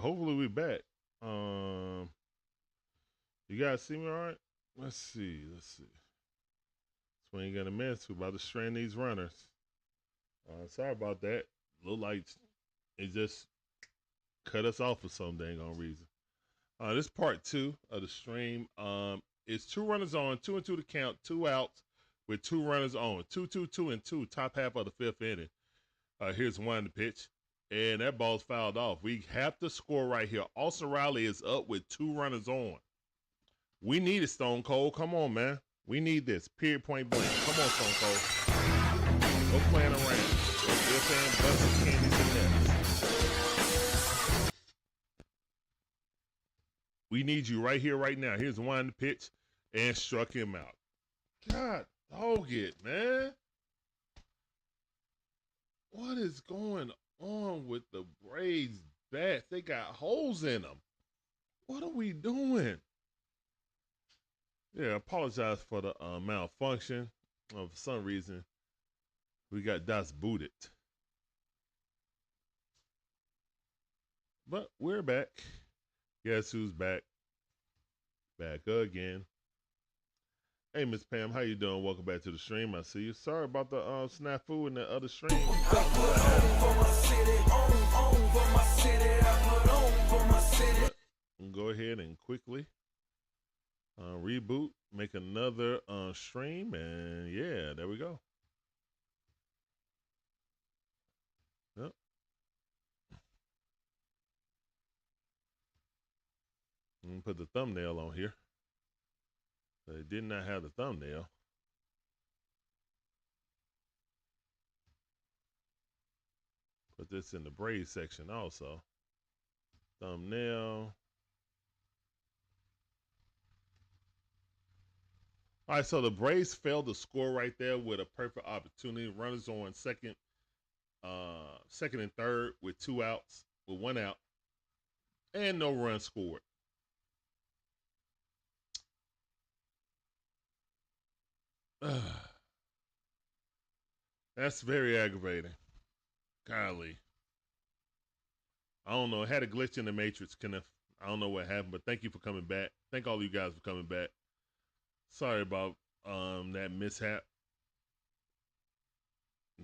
hopefully we back. You guys see me all right? Let's see. So we ain't gonna miss. We're about to strain these runners. Sorry about that. Look like it just cut us off for some dang on reason. This part 2 of the stream. It's 2 runners on, 2 and 2 to count, 2 outs with 2 runners on. 2-2-2 and 2, top half of the 5th inning. Here's one to pitch. And that ball's fouled off. We have to score right here. Olson Riley is up with 2 runners on. We need it, Stone Cold. Come on, man. We need this. Period, point blank. Come on, Stone Cold. No playing around. No ifs, ands, buts, candies, and nets. We need you right here, right now. Here's one to pitch and struck him out. God, dog it, man. What is going on with the Braves bats? They got holes in them. What are we doing? Yeah, I apologize for the malfunction. For some reason, we got Das booted. But we're back. Guess who's back? Back again. Hey, Miss Pam, how you doing? Welcome back to the stream. I see you. Sorry about the snafu in the other stream. Go ahead and quickly reboot, make another stream, and yeah, there we go. Yep. I'm gonna put the thumbnail on here. They did not have the thumbnail. Put this in the Braves section also. Thumbnail. All right, so the Braves failed to score right there with a perfect opportunity. Runners on second and third with 2 outs, with 1 out, and no run scored. That's very aggravating. Golly. I don't know. It had a glitch in the matrix, Kenneth. I don't know what happened, but thank you for coming back. Thank all you guys for coming back. Sorry about that mishap.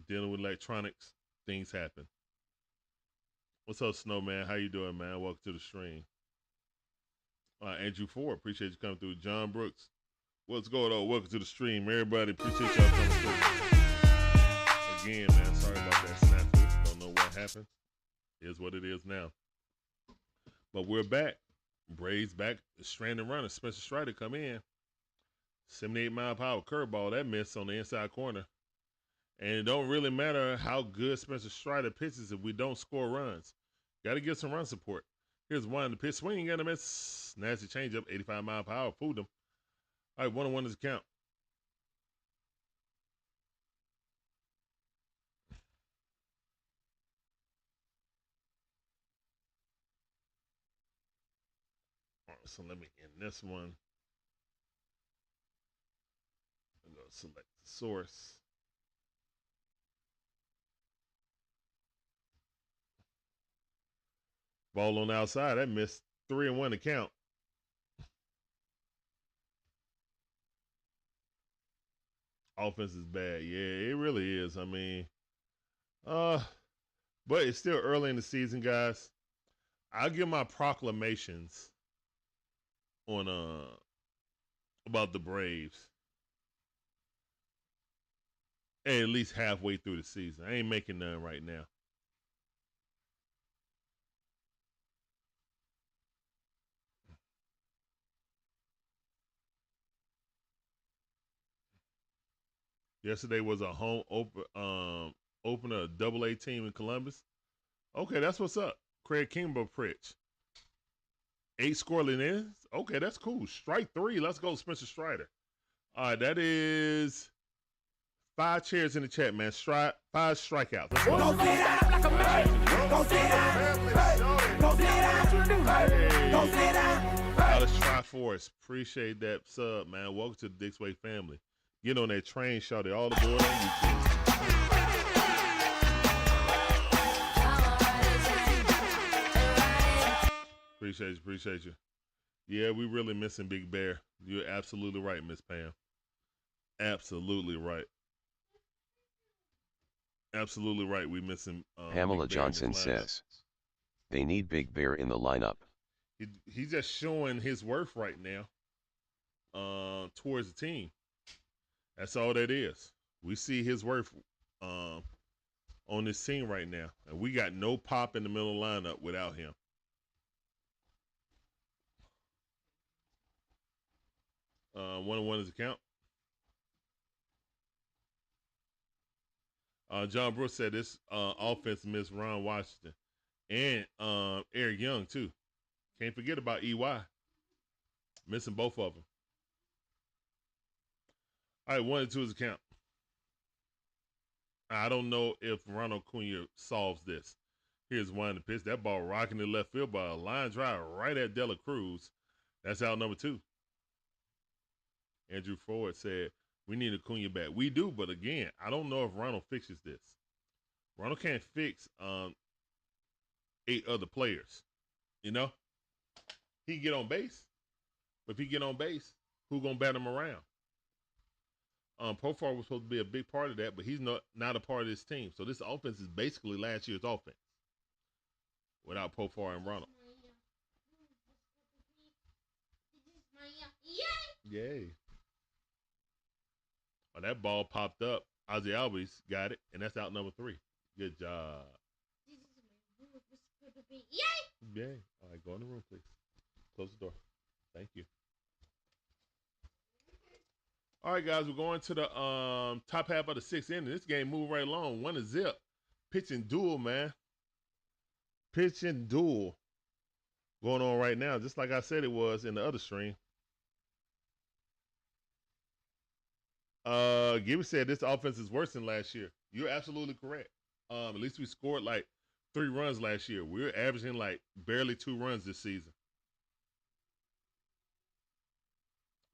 Dealing with electronics, things happen. What's up, Snowman? How you doing, man? Welcome to the stream. Andrew Ford, appreciate you coming through. John Brooks, what's going on? Welcome to the stream. Everybody, appreciate y'all coming through. Again, man, sorry about that snafu. Don't know what happened. It is what it is now. But we're back. Braves back. Stranded runner. Spencer Strider come in. 78-mile-per-hour curveball. That missed on the inside corner. And it don't really matter how good Spencer Strider pitches if we don't score runs. Got to get some run support. Here's one. The pitch swing. Got a miss. Nasty changeup. 85-mile-per-hour. Fooled him. All right, 1-1 is the count. All right, so let me end this one. I'm going to select the source. Ball on the outside. That missed. 3-1 to count. Offense is bad. Yeah, it really is. I mean, but it's still early in the season, guys. I'll give my proclamations on about the Braves at least halfway through the season. I ain't making none right now. Yesterday was a home opener, a Double-A team in Columbus. Okay, that's what's up. Craig Kimbrell Pritch. 8 scoreless innings. Okay, that's cool. Strike 3. Let's go, Spencer Strider. All right, that is 5 chairs in the chat, man. 5 strikeouts. Let's go. Go sit down like a man. Go sit down. Go sit down. Go sit down. Let's try for us. Appreciate that sub, man. Welcome to the DIXON Way family. Get on that train, shout it all aboard on YouTube. Appreciate you. Appreciate you. Yeah, we really missing Big Bear. You're absolutely right, Miss Pam. Absolutely right. Absolutely right. We missing Pamela Big Bear in this Johnson lineup. says, they need Big Bear in the lineup. He's just showing his worth right now towards the team. That's all that is. We see his worth um, on this team right now, and we got no pop in the middle lineup without him. One is a count. John Brooks said this offense missed Ron Washington and Eric Young too. Can't forget about EY missing both of them. All right, 1 and 2 is a count. I don't know if Ronald Acuna solves this. Here's one to pitch. That ball rocking the left field by a line drive right at Dela Cruz. That's out number 2. Andrew Ford said, we need Acuna back. We do, but again, I don't know if Ronald fixes this. Ronald can't fix 8 other players. You know? He can get on base. But if he get on base, who gonna bat him around? Profar was supposed to be a big part of that, but he's not a part of this team. So this offense is basically last year's offense without Profar and Ronald. Yay. Oh, that ball popped up. Ozzy Albies got it, and that's out number 3. Good job. Yay. All right, go in the room, please. Close the door. Thank you. All right, guys, we're going to the top half of the 6th inning. This game moving right along. 1-0. Pitching duel, man. Pitching duel going on right now, just like I said it was in the other stream. Gibby said this offense is worse than last year. You're absolutely correct. At least we scored like 3 runs last year. We're averaging like barely 2 runs this season.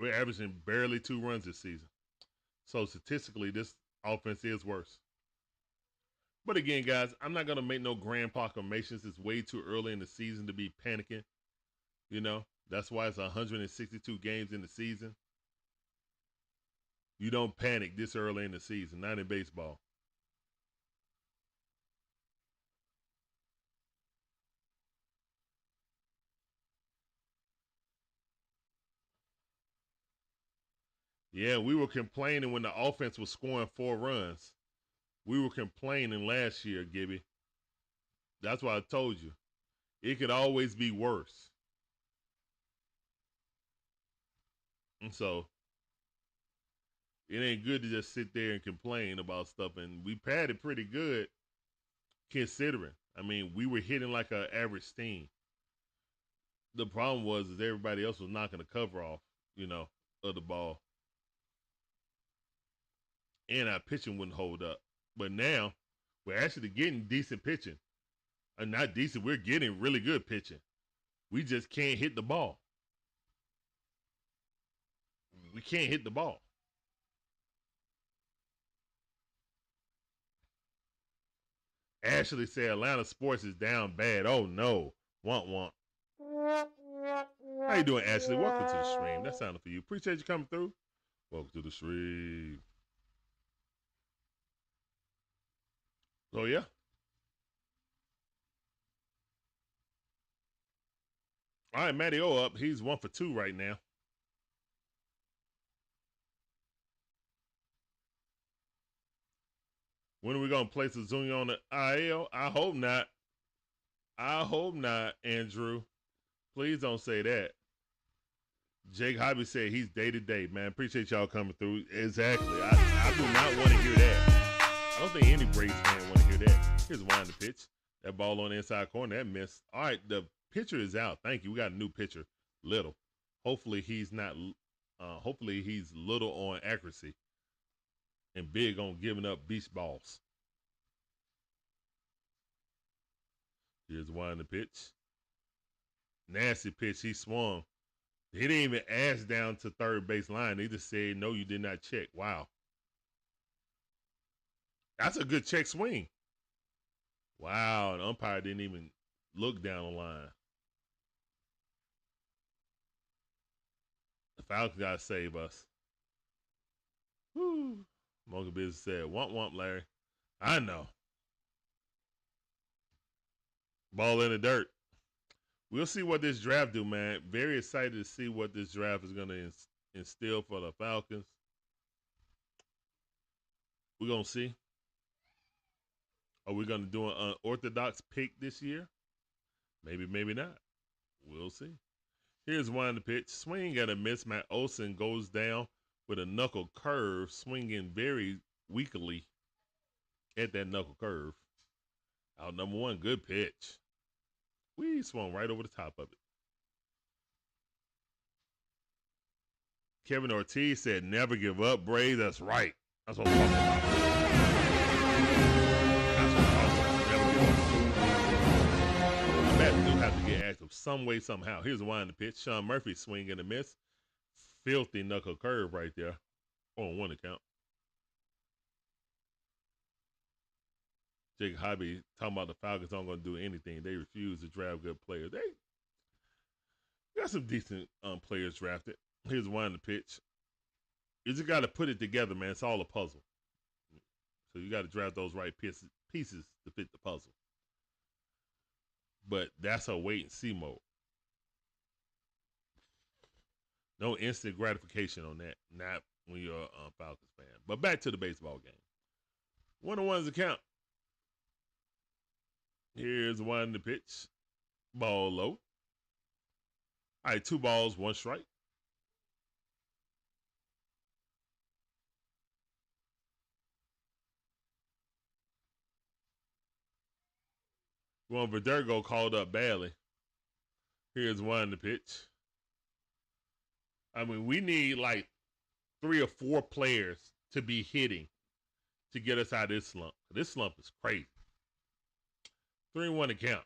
We're averaging barely 2 runs this season. So statistically, this offense is worse. But again, guys, I'm not going to make no grand proclamations. It's way too early in the season to be panicking. You know, that's why it's 162 games in the season. You don't panic this early in the season, not in baseball. Yeah, we were complaining when the offense was scoring 4 runs. We were complaining last year, Gibby. That's why I told you. It could always be worse. And so, it ain't good to just sit there and complain about stuff. And we padded pretty good, considering. I mean, we were hitting like an average team. The problem was is everybody else was knocking the cover off, you know, of the ball. And our pitching wouldn't hold up. But now, we're actually getting decent pitching. Not decent, we're getting really good pitching. We just can't hit the ball. We can't hit the ball. Ashley said Atlanta sports is down bad. Oh no. Want. How you doing, Ashley? Welcome to the stream. That sounded for you. Appreciate you coming through. Welcome to the stream. So yeah. All right, Matty O up. He's 1 for 2 right now. When are we gonna place Ozuna on the IL? I hope not. I hope not, Andrew. Please don't say that. Jake Hobby said he's day to day, man. Appreciate y'all coming through. Exactly. I do not want to hear that. I don't think any Braves fan want to hear that. Here's one to pitch. That ball on the inside corner, that missed. All right, the pitcher is out. Thank you. We got a new pitcher, Little. Hopefully he's not. Hopefully he's little on accuracy and big on giving up beach balls. Here's one to pitch. Nasty pitch. He swung. He didn't even ask down to third base line. He just said, no, you did not check. Wow. That's a good check swing. Wow. The umpire didn't even look down the line. Falcons gotta save us. Woo. Mocha Business said, "Womp womp, Larry." I know. Ball in the dirt. We'll see what this draft do, man. Very excited to see what this draft is gonna instill for the Falcons. We're gonna see. Are we gonna do an unorthodox pick this year? Maybe, maybe not. We'll see. Here's one the pitch. Swing at a miss. Matt Olson goes down with a knuckle curve, swinging very weakly at that knuckle curve. Out number one, good pitch. We swung right over the top of it. Kevin Ortiz said, "Never give up, Braves." That's right. That's what I'm talking about. That's what I'm talking about. Never give up. The bats do have to get active some way, somehow. Here's a wind the pitch. Sean Murphy swing and a miss. Filthy knuckle curve right there. On one account. Jake Hobby talking about the Falcons aren't going to do anything. They refuse to draft good players. They got some decent players drafted. Here's one to pitch. You just got to put it together, man. It's all a puzzle. So you got to draft those right pieces to fit the puzzle. But that's a wait and see mode. No instant gratification on that. Not when you're a Falcons fan. But back to the baseball game. 1-on-1's a count. Here's one to pitch. Ball low. All right, 2 balls, 1 strike. Juan Verdugo called up badly. Here's one to pitch. I mean, we need like 3 or 4 players to be hitting to get us out of this slump. This slump is crazy. 3-1 to count.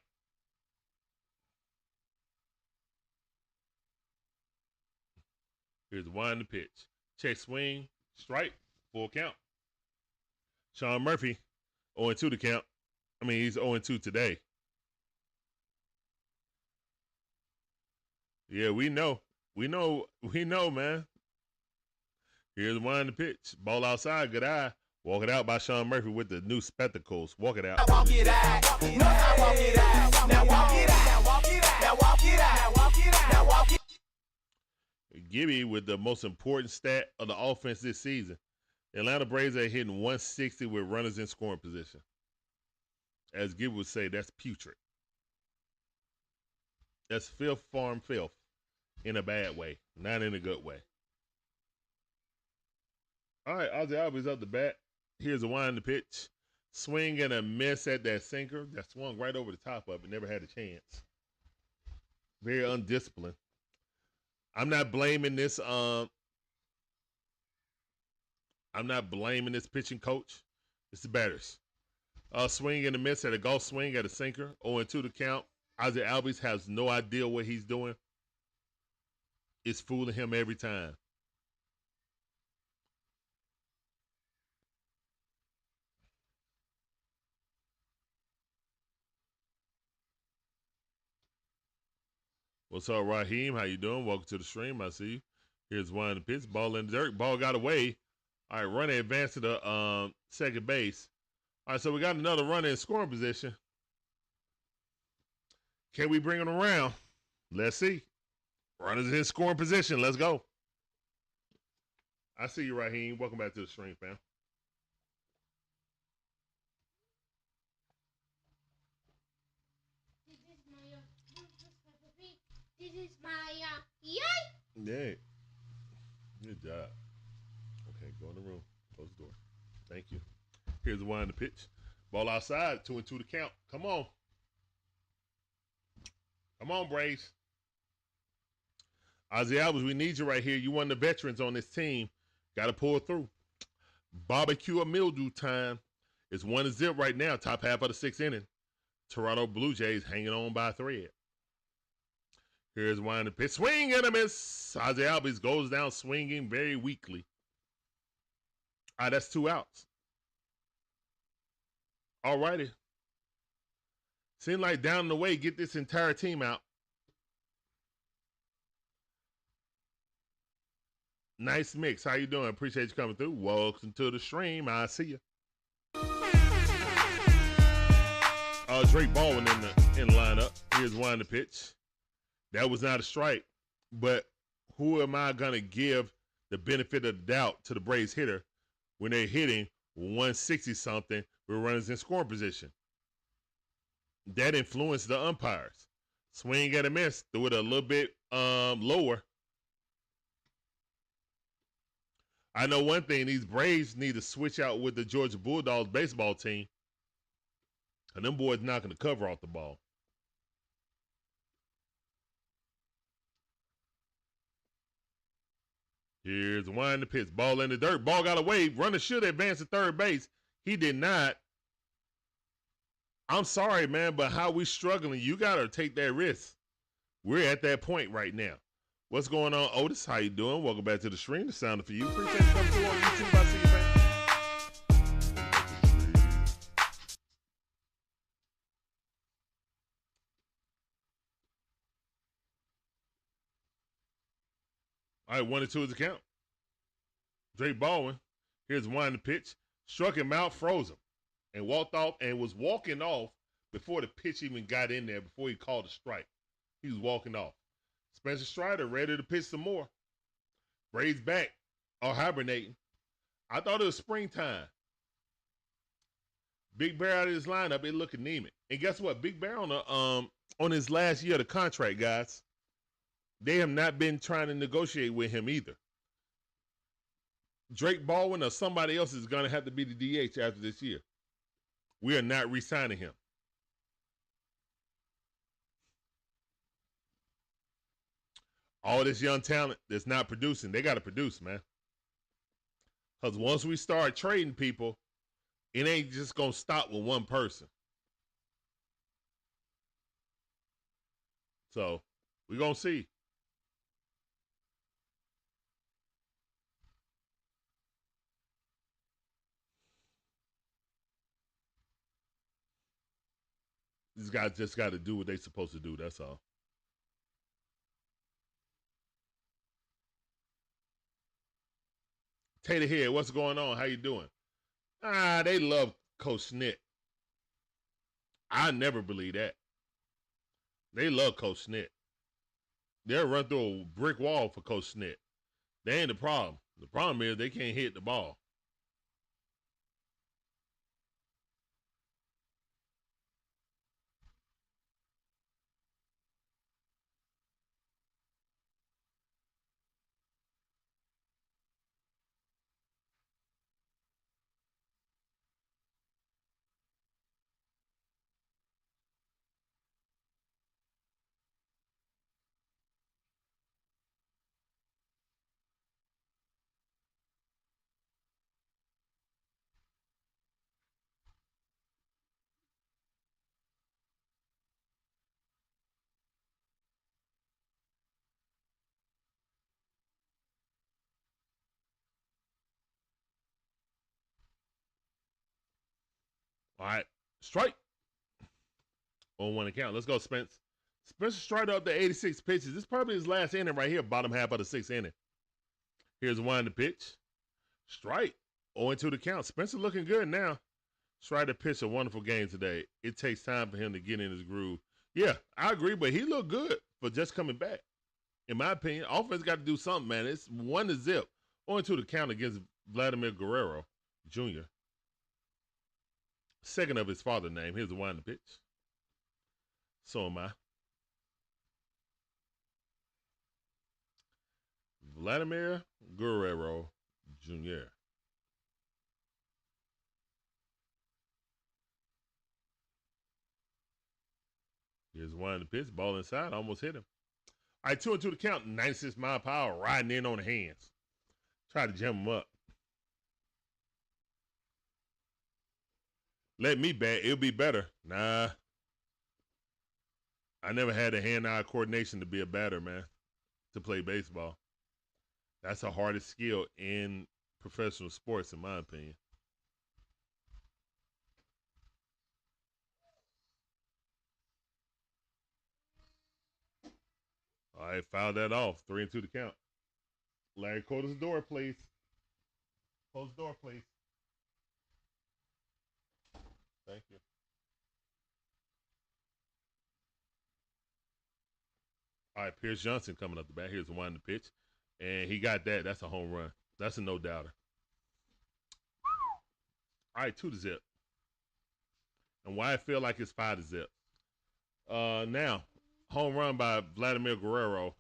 Here's one to pitch. Check swing, strike, full count. Sean Murphy, 0-2 to count. I mean, he's 0-2 today. Yeah, we know. We know, man. Here's one to pitch. Ball outside, good eye. Walk it out by Sean Murphy with the new spectacles. Walk it out. Now walk it out. Now walk it out. Now walk it out. Now walk it out. Now walk it out. Now walk it out. Now walk it out. Gibby with the most important stat of the offense this season. The Atlanta Braves are hitting 160 with runners in scoring position. As Gibby would say, that's putrid. That's filth, farm filth. In a bad way, not in a good way. All right, Ozzy Albies up the bat. Here's a wind to pitch. Swing and a miss at that sinker. That swung right over the top of it. Never had a chance. Very undisciplined. I'm not blaming this. I'm not blaming this pitching coach. It's the batters. Swing and a miss at a golf swing at a sinker. 0-2 to count. Ozzy Albies has no idea what he's doing. It's fooling him every time. What's up, Raheem? How you doing? Welcome to the stream. I see you. Here's one in the pitch. Ball in the dirt. Ball got away. All right, runner advanced to the second base. All right, so we got another runner in scoring position. Can we bring him around? Let's see. Runners in scoring position. Let's go. I see you, Raheem. Welcome back to the stream, fam. This is my yay! Yeah. Good job. Okay, go in the room. Close the door. Thank you. Here's the one in the pitch. Ball outside. 2-2 to count. Come on. Come on, Braves. Ozzy Albies, we need you right here. You one of the veterans on this team. Got to pull through. Barbecue or mildew time. It's 1-0 right now. Top half of the 6th inning. Toronto Blue Jays hanging on by a thread. Here's one in the pitch. Swing and a miss. Ozzy Albies goes down swinging very weakly. All right, that's 2 outs. All righty. Seems like down the way, get this entire team out. Nice mix. How you doing? Appreciate you coming through. Welcome to the stream. I see you. Drake Baldwin in the lineup. Here's one to pitch. That was not a strike, but who am I gonna give the benefit of the doubt to the Braves hitter when they're hitting 160 something with runners in scoring position? That influenced the umpires. Swing and a miss. Threw it a little bit lower. I know one thing, these Braves need to switch out with the Georgia Bulldogs baseball team. And them boys knocking the cover off the ball. Here's one to pitch. Ball in the dirt. Ball got away. Runner should advance to third base. He did not. I'm sorry, man, but how we struggling, you got to take that risk. We're at that point right now. What's going on, Otis? How you doing? Welcome back to the stream. The sound for you. Appreciate you coming through on YouTube. I see you, man. All right, 1-2 is the count. Drake Baldwin, here's one to pitch. Struck him out, froze him, and walked off, and was walking off before the pitch even got in there, before he called a strike. He was walking off. Spencer Strider ready to pitch some more. Braves back, or hibernating. I thought it was springtime. Big Bear out of his lineup, it looked anemic. And guess what? Big Bear on his last year of the contract, guys. They have not been trying to negotiate with him either. Drake Baldwin or somebody else is going to have to be the DH after this year. We are not re-signing him. All this young talent that's not producing, they got to produce, man. Because once we start trading people, it ain't just going to stop with one person. So, we're going to see. These guys just got to do what they're supposed to do. That's all. Tater here, what's going on? How you doing? They love Coach Schnitt. I never believe that. They love Coach Schnitt. They'll run through a brick wall for Coach Schnitt. They ain't the problem. The problem is they can't hit the ball. All right, strike on one account. Let's go, Spence. Spencer Strider up to 86 pitches. This is probably his last inning right here, bottom half of the sixth inning. Here's one to pitch. Strike. 0-2 the count. Spencer looking good now. Strider pitched a wonderful game today. It takes time for him to get in his groove. Yeah, I agree, but he looked good for just coming back. In my opinion, offense got to do something, man. It's 1-0. 0-2 the count against Vladimir Guerrero Jr. Second of his father's name. Here's the one to pitch. So am I. Vladimir Guerrero Jr. Here's one to pitch. Ball inside. Almost hit him. All right, 2-2 to count. 96 mile per hour. Riding in on the hands. Try to jam him up. Let me bat. It'll be better. Nah. I never had the hand-eye coordination to be a batter, man, to play baseball. That's the hardest skill in professional sports, in my opinion. All right, fouled that off. 3-2 to count. Larry, close the door, please. Close the door, please. Thank you. All right, Pierce Johnson coming up the bat. Here's the one to pitch. And he got that. That's a home run. That's a no-doubter. All right, 2-0. And why I feel like it's 5-0. Now, home run by Vladimir Guerrero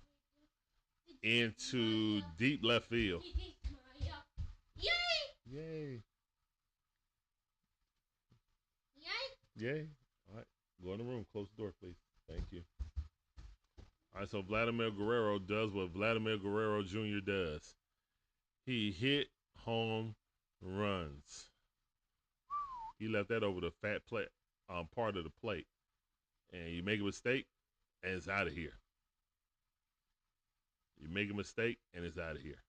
into deep left field. Yay! Yay. Yay! Yay. All right, go in the room. Close the door, please. Thank you. All right, so Vladimir Guerrero does what Vladimir Guerrero Jr. does. He hit home runs. He left that over the fat plate, part of the plate. And you make a mistake, and it's out of here. You make a mistake, and it's out of here.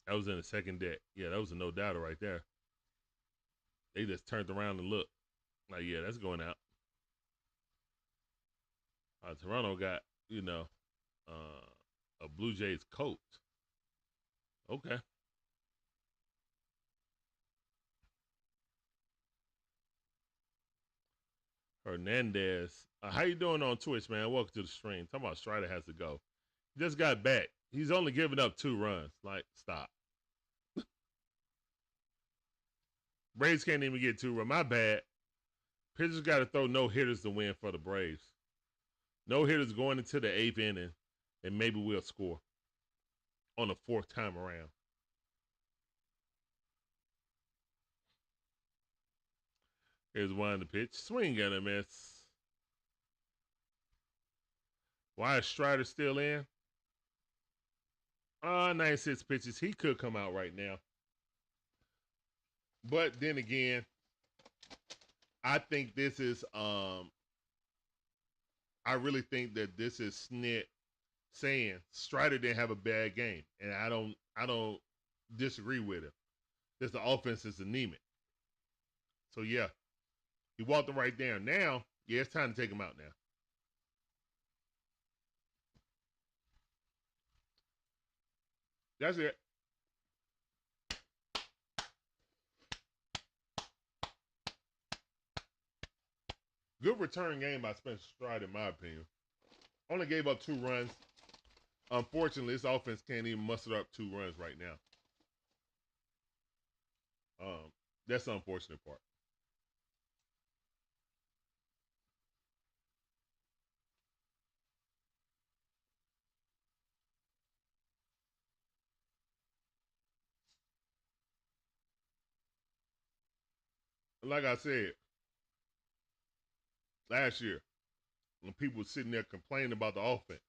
That was in the second deck. Yeah, that was a no-doubter right there. They just turned around and looked. Like, yeah, that's going out. Toronto got, a Blue Jays coat. Okay. Hernandez. How you doing on Twitch, man? Welcome to the stream. Talking about Strider has to go. He just got back. He's only giving up 2 runs. Like, stop. Braves can't even get 2 runs. My bad. Pitchers got to throw no hitters to win for the Braves. No hitters going into the 8th inning, and maybe we'll score on the 4th time around. Here's one to pitch. Swing and a miss. Why is Strider still in? 96 pitches. He could come out right now. But then again, I think this is I really think that this is Snit saying Strider didn't have a bad game. And I don't disagree with him. Just the offense is anemic. So yeah. He walked him right down. Now, yeah, it's time to take him out now. That's it. Good return game by Spencer Strider, in my opinion. Only gave up 2 runs. Unfortunately, this offense can't even muster up 2 runs right now. That's the unfortunate part. Like I said, last year, when people were sitting there complaining about the offense,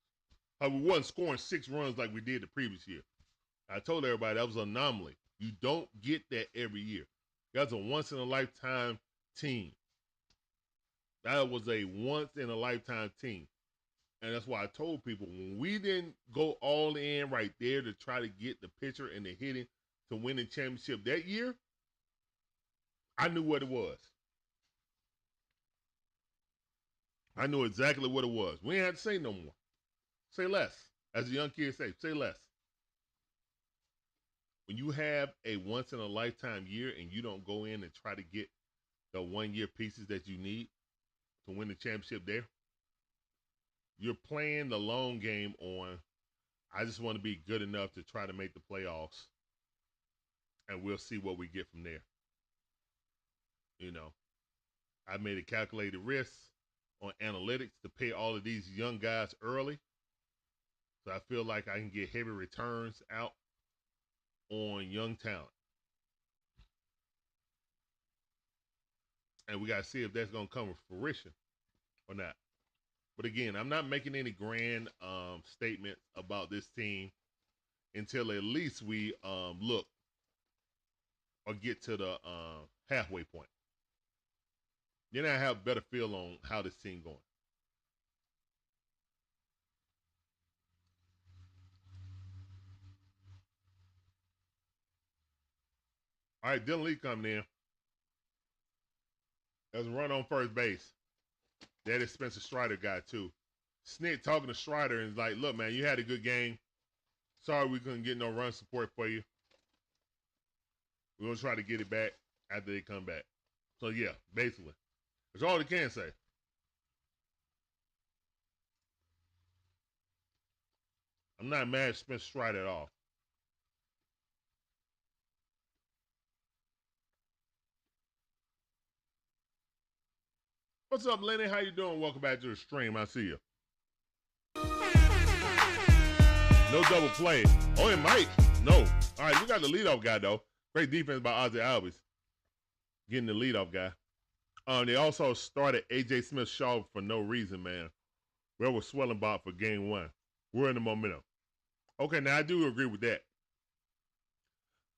how we wasn't scoring 6 runs like we did the previous year. I told everybody that was an anomaly. You don't get that every year. That's a once-in-a-lifetime team. That was a once-in-a-lifetime team. And that's why I told people, when we didn't go all in right there to try to get the pitcher and the hitting to win the championship that year, I knew what it was. I knew exactly what it was. We ain't had to say no more. Say less. As the young kids say less. When you have a once-in-a-lifetime year and you don't go in and try to get the 1-year pieces that you need to win the championship there, you're playing the long game on, I just want to be good enough to try to make the playoffs, and we'll see what we get from there. I made a calculated risk on analytics to pay all of these young guys early. So I feel like I can get heavy returns out on young talent. And we got to see if that's going to come with fruition or not. But again, I'm not making any grand statements about this team until at least we look or get to the halfway point. Then I have a better feel on how this team going. All right, Dylan Lee coming in. There's a run on first base. That is Spencer Strider guy too. Snit talking to Strider and is like, look, man, you had a good game. Sorry we couldn't get no run support for you. We're going to try to get it back after they come back. So, yeah, basically. That's all they can say. I'm not mad at Spencer Strider at all. What's up, Lenny? How you doing? Welcome back to the stream. I see you. No double play. Oh, it might. No. All right, we got the leadoff guy, though. Great defense by Ozzy Albies. Getting the leadoff guy. They also started A.J. Smith-Shaw for no reason, man. Where was Swellenbach for game one? We're in the momentum. Okay, now I do agree with that.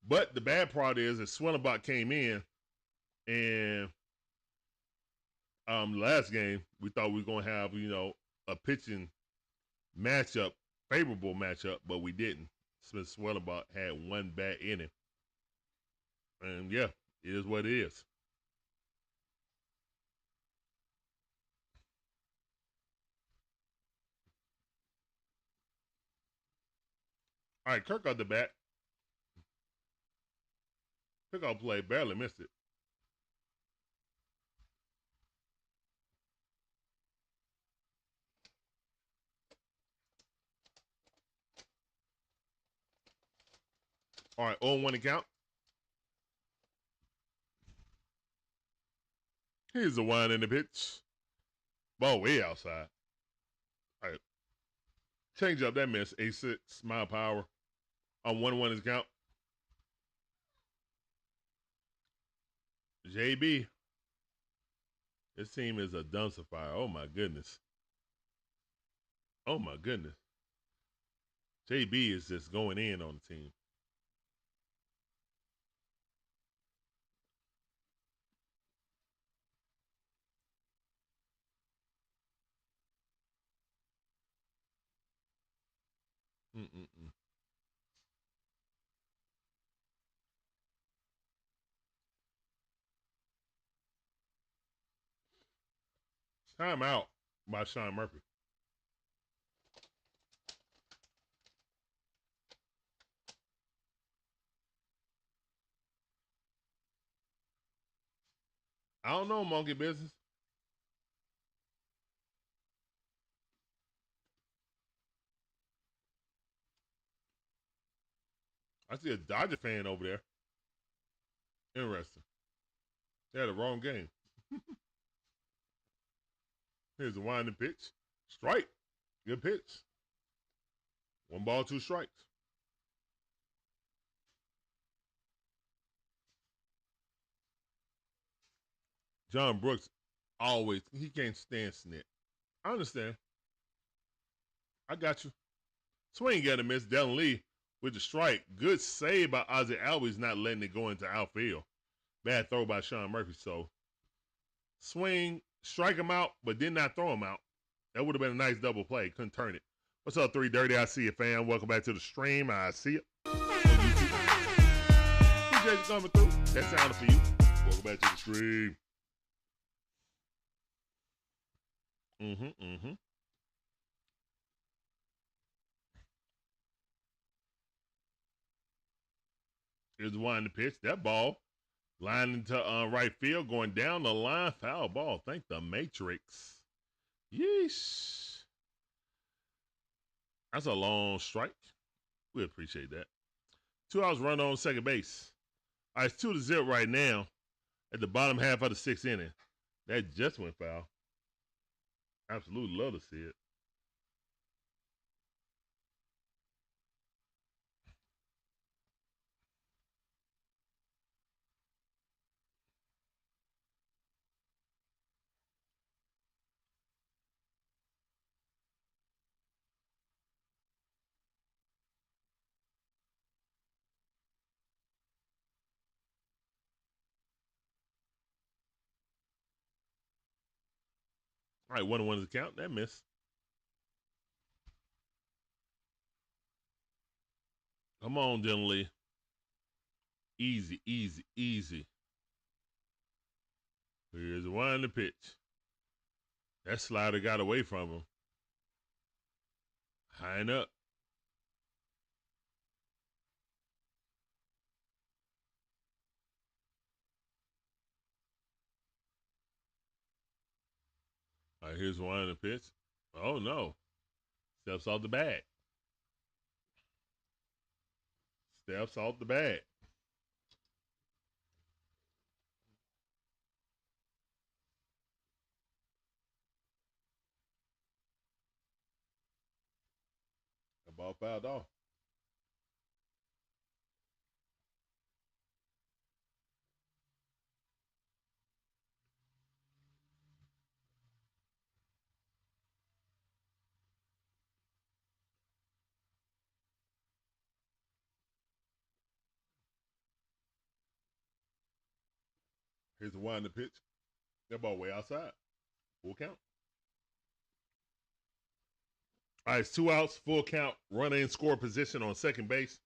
But the bad part is that Swellenbach came in and last game we thought we were going to have, you know, a pitching matchup, favorable matchup, but we didn't. Smith Swellenbach had one bad inning. And yeah, it is what it is. All right, Kirk got the bat. Pickoff play, barely missed it. All right, 0-1 account. Here's the one in the pitch. Ball way outside. All right. Change up that miss. A6, mile power. On 1-1 is count. JB. This team is a dumpster fire. Oh, my goodness. Oh, my goodness. JB is just going in on the team. Time out by Sean Murphy. I don't know, monkey business. I see a Dodger fan over there. Interesting. They had a wrong game. Here's the winding pitch. Strike. Good pitch. 1 ball, 2 strikes. John Brooks always, he can't stand Snit. I understand. I got you. Swing got a miss. Dylan Lee with the strike. Good save by Ozzy Albies not letting it go into outfield. Bad throw by Sean Murphy. So swing, strike him out, but did not throw him out. That would have been a nice double play. Couldn't turn it. What's up, 3 Dirty? I see you, fam. Welcome back to the stream. I see you. Appreciate you coming through. That sounded for you. Welcome back to the stream. Here's the one in the pitch. That ball line into right field, going down the line. Foul ball. Thank the Matrix. Yeesh. That's a long strike. We appreciate that. 2 outs run on second base. All right, it's 2-0 right now at the bottom half of the 6th inning. That just went foul. Absolutely love to see it. All right, 1-1 is the count. That missed. Come on, Dylan Lee. Easy, easy, easy. Here's the one in the pitch. That slider got away from him. High and up. All right, here's one in the pitch. Oh, no. Steps off the bat. Steps off the bat. The ball fouled off. Here's the one in the pitch. That ball way outside. Full count. All right, it's 2 outs, full count. Runner in score position on second base.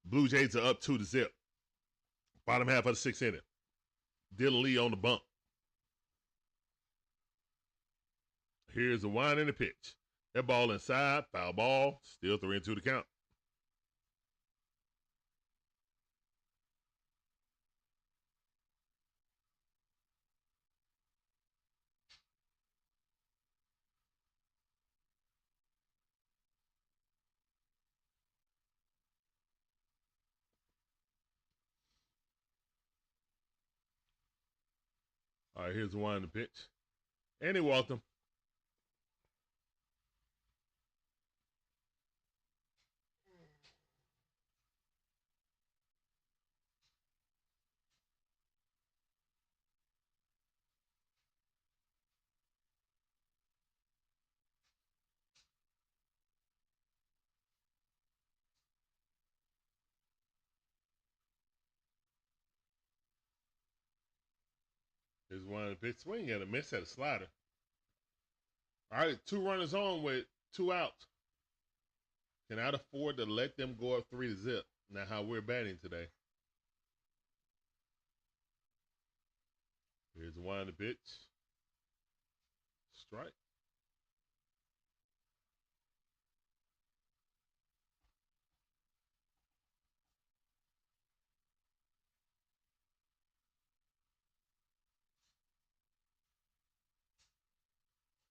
Blue Jays are up 2-0. Bottom half of the 6th inning. Dylan Lee on the bump. Here's the wind in the pitch. That ball inside, foul ball, still 3-2 to count. All right, here's the wind in the pitch. And he walked him. Here's one in the pitch. Swing and a miss at a slider. All right, 2 runners on with 2 outs. Cannot afford to let them go up 3-0. Now how we're batting today. Here's the one in the pitch. Strike.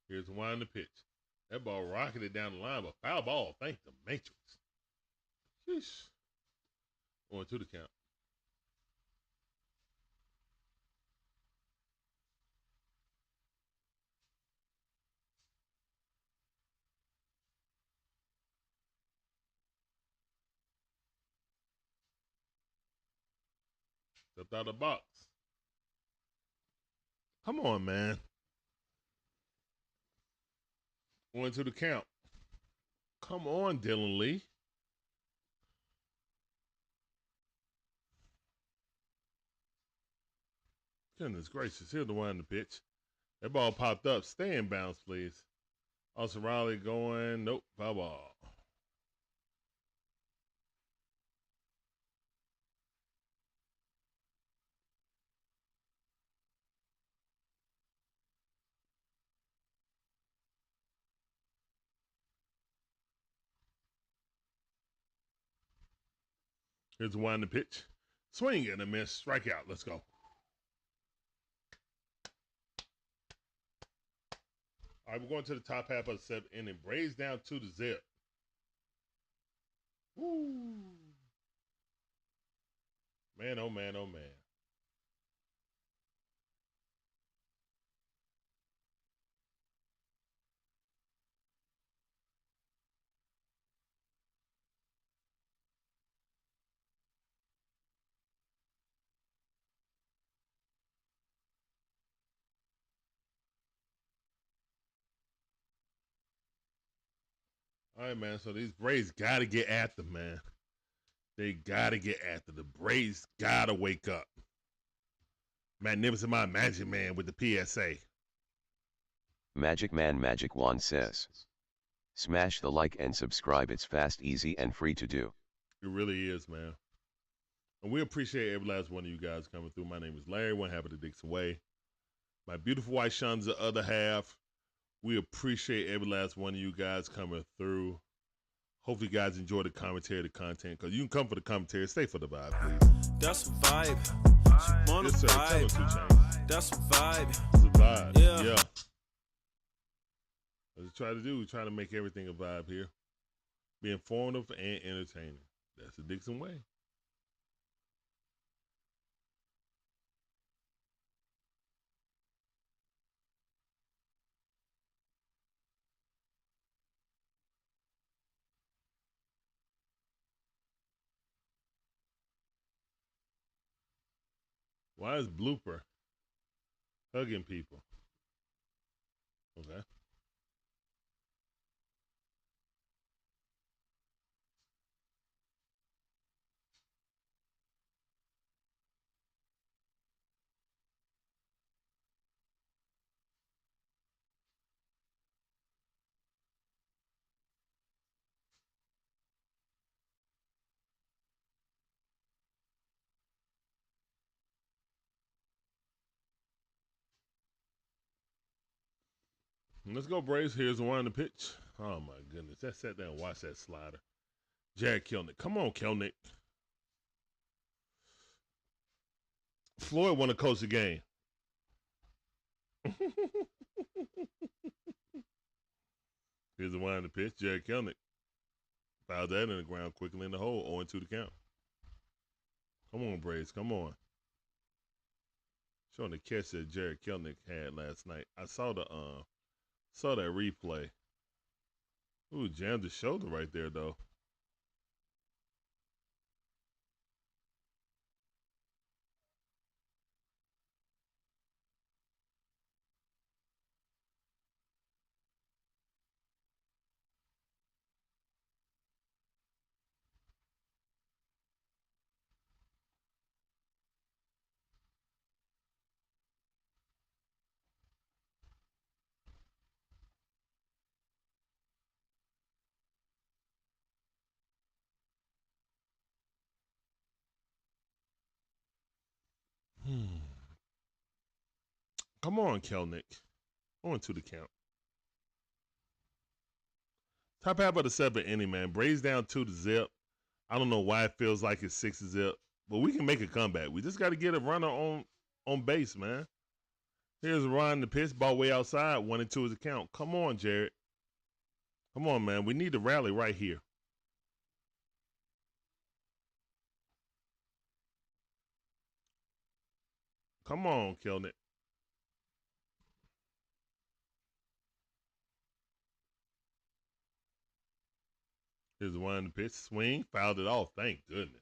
Here's the one in the pitch. That ball rocketed down the line, but foul ball. Thank the Matrix. Sheesh. 1-2 to count. Stepped out of the box. Come on, man. 1-2 to count. Come on, Dylan Lee. Goodness gracious. Here's the one in the pitch. That ball popped up. Stay in bounds, please. Austin Riley going. Nope. Foul ball. Here's the one in the pitch. Swing and a miss. Strikeout. Let's go. All right, we're going to the top half of the 7th inning. Braves down 2-0. Woo. Man, oh man, oh man. All right, man. So these Braves got to get after, man. They got to get after. The Braves got to wake up. Magnificent My Magic Man with the PSA. Magic Man Magic Wand says, smash the like and subscribe. It's fast, easy, and free to do. It really is, man. And we appreciate every last one of you guys coming through. My name is Larry, one half of the DIXON Way. My beautiful wife, Shun's the other half. We appreciate every last one of you guys coming through. Hopefully, you guys enjoy the commentary, the content, because you can come for the commentary. Stay for the vibe, please. That's a vibe. She wanna Yes, sir. Tell vibe. them 2 Chainz. That's a vibe. It's a vibe. Yeah. What we try to do, we try to make everything a vibe here. Be informative and entertaining. That's the DIXON way. Why is Blooper hugging people? Okay. Let's go, Braves. Here's the one on the pitch. Oh, my goodness. Just sat there and watch that slider. Jared Kelnick. Come on, Kelnick. Floyd want to coach the game. Here's the one on the pitch. Jared Kelnick. Fouled that in the ground quickly in the hole. 0-2 the count. Come on, Braves. Come on. Showing the catch that Jared Kelnick had last night. I saw that replay. Ooh, jammed his shoulder right there, though. Come on, Kelnick. 0-2 the count. Top half of the 7th inning, man. Braves down 2-0. I don't know why it feels like it's 6-0, but we can make a comeback. We just got to get a runner on base, man. Here's Ron the pitch, ball way outside. 1-2 is the count. Come on, Jared. Come on, man. We need to rally right here. Come on, Kelnick. Here's the one in the pitch. Swing. Fouled it off. Thank goodness.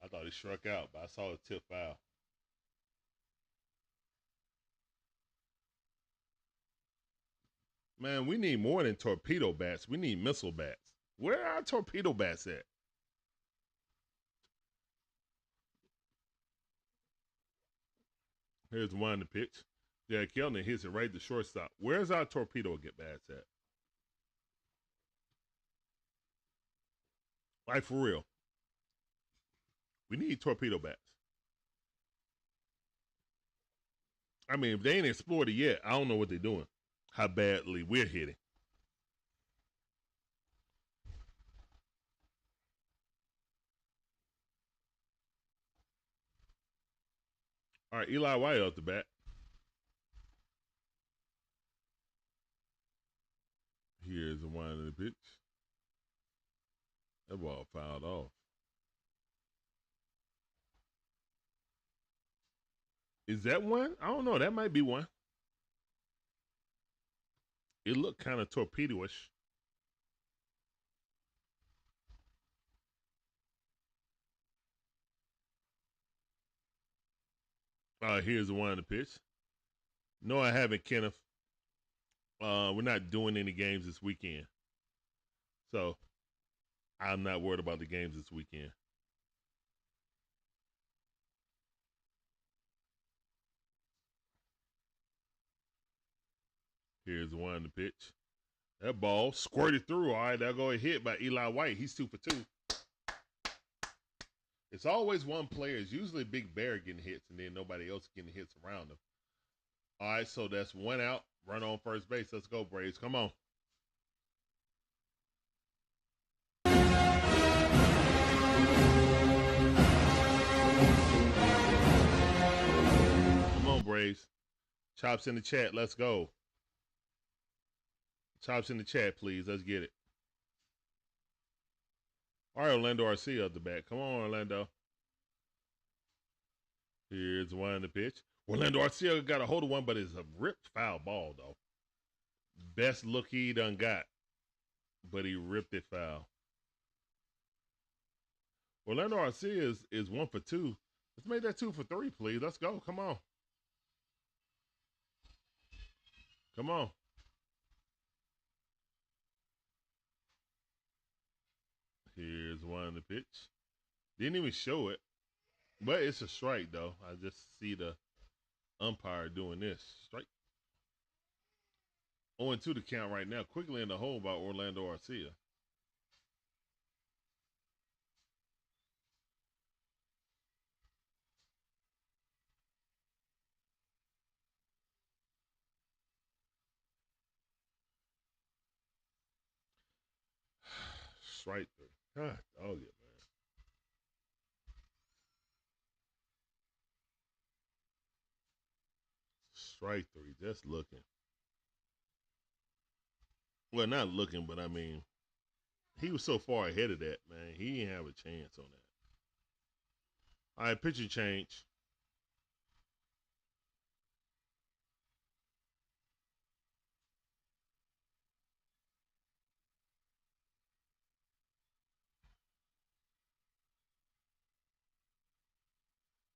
I thought he struck out, but I saw the tip foul. Man, we need more than torpedo bats. We need missile bats. Where are our torpedo bats at? Here's one in the pitch. Jack Kelnick hits it right to shortstop. Where's our torpedo bats at? Like, for real. We need torpedo bats. I mean, if they ain't explored it yet, I don't know what they're doing. How badly we're hitting. All right, Eli White off the bat. Here's the one in the pitch. That ball fouled off. Is that one? I don't know. That might be one. It looked kind of torpedo-ish. Here's the one in the pitch. No, I haven't, Kenneth. We're not doing any games this weekend. So, I'm not worried about the games this weekend. Here's the one in the pitch. That ball squirted through. All right, that'll go a hit by Eli White. He's 2 for 2. It's always one player. It's usually Big Bear getting hits, and then nobody else getting hits around him. All right, so that's one out. Run on first base. Let's go, Braves. Come on. Come on, Braves. Chops in the chat. Let's go. Chops in the chat, please. Let's get it. All right, Orlando Arcia up the bat. Come on, Orlando. Here's one in the pitch. Orlando Arcia got a hold of one, but it's a ripped foul ball, though. Best look he done got, but he ripped it foul. Orlando Arcia is 1 for 2. Let's make that 2 for 3, please. Let's go. Come on. Come on. Here's one in the pitch. Didn't even show it, but it's a strike, though. I just see the umpire doing this. Strike. 0-2 the count right now. Quickly in the hole by Orlando Arcia. Strike 3. God, dog it, man. Strike 3. Just looking. Well, not looking, but I mean, he was so far ahead of that, man. He didn't have a chance on that. All right, pitcher change.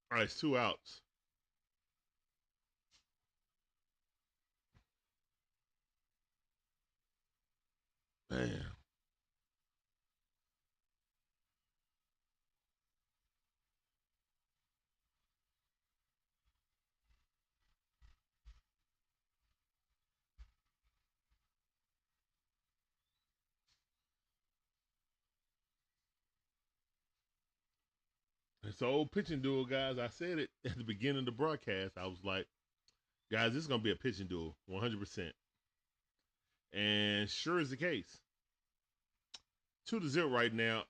All right, it's 2 outs. Man. It's an old pitching duel, guys. I said it at the beginning of the broadcast. I was like, guys, this is going to be a pitching duel, 100%. And sure is the case. 2-0 right now.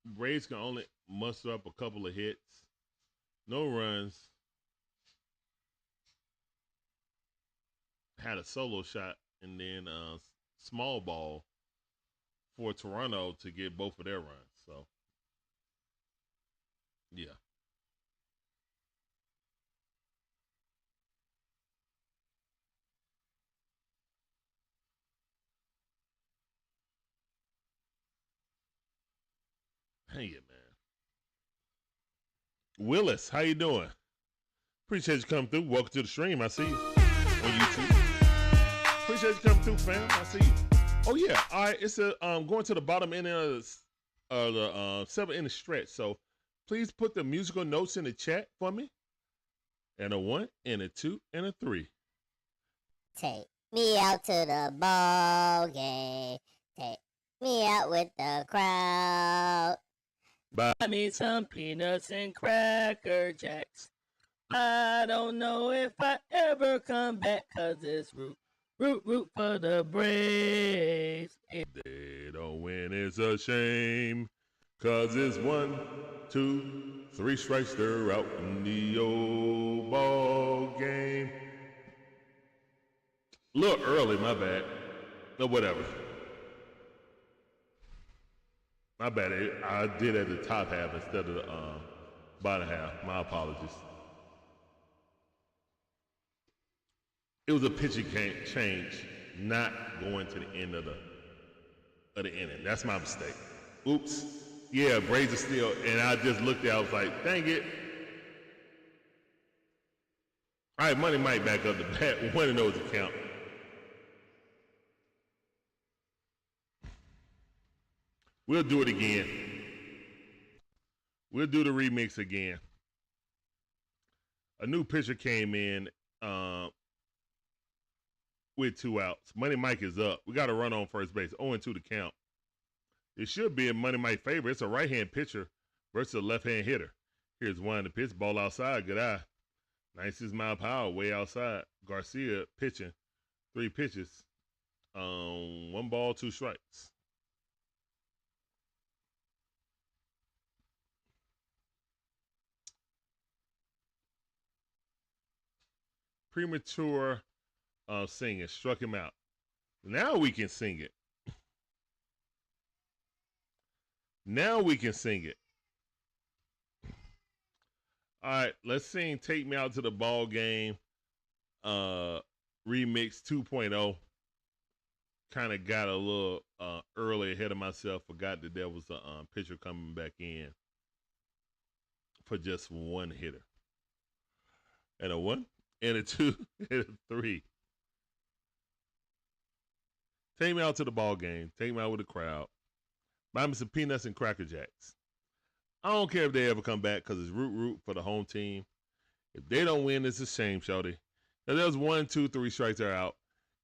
Braves can only muster up a couple of hits. No runs. Had a solo shot and then small ball for Toronto to get both of their runs. So, yeah. Hang it, man. Willis, how you doing? Appreciate you coming through. Welcome to the stream. I see you on YouTube. Appreciate you coming through, fam. I see you. Oh yeah. All right. It's going to the bottom end of the 7-inning stretch. So please put the musical notes in the chat for me. And a 1 and a 2 and a 3. Take me out to the ball game. Take me out with the crowd. Bye. I need some peanuts and Cracker Jacks. I don't know if I ever come back, 'cause it's root for the Braves. They don't win, it's a shame. 'Cause it's 1, 2, 3 strikes, they're out in the old ball game. A little early, my bad. No, whatever. My bad. I did at the top half instead of the bottom half. My apologies. It was a pitching change, not going to the end of the inning. That's my mistake. Oops. Yeah, Braves are still, and I just looked at it, I was like, dang it. All right, Money Mike back up the bat. 1-0 the count. We'll do it again. We'll do the remix again. A new pitcher came in with 2 outs. Money Mike is up. We got to run on first base. 0-2 the count. It should be in Money Mike's favor. It's a right-hand pitcher versus a left-hand hitter. Here's one. The pitch, ball outside. Good eye. 96-mile power way outside. Garcia pitching 3 pitches. 1 ball, 2 strikes. Premature singing struck him out. Now we can sing it. Now we can sing it. All right, let's sing Take Me Out to the Ball Game remix 2.0. Kind of got a little early ahead of myself. Forgot that there was a pitcher coming back in for just 1 hitter. And a 1, and a 2, and a 3. Take me out to the ball game. Take me out with the crowd. Buy me some peanuts and Cracker Jacks. I don't care if they ever come back because it's root for the home team. If they don't win, it's a shame, shorty. Now, there's 1, 2, 3 strikes are out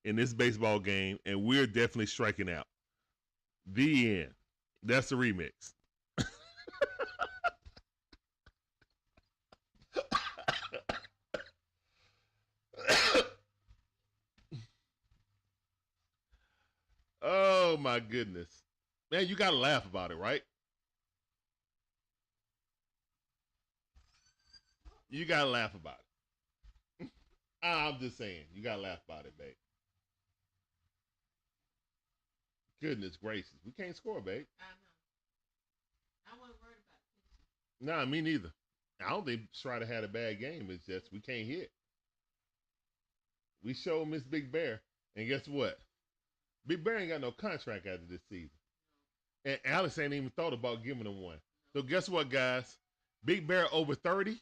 in this baseball game, and we're definitely striking out. The end. That's the remix. Oh, my goodness. Man, you got to laugh about it, right? You got to laugh about it. I'm just saying. You got to laugh about it, babe. Goodness gracious. We can't score, babe. I know. I wasn't worried about it. Nah, me neither. I don't think Strider had a bad game. It's just we can't hit. We showed Miss Big Bear. And guess what? Big Bear ain't got no contract after this season. And Alex ain't even thought about giving him one. So guess what, guys? Big Bear over 30.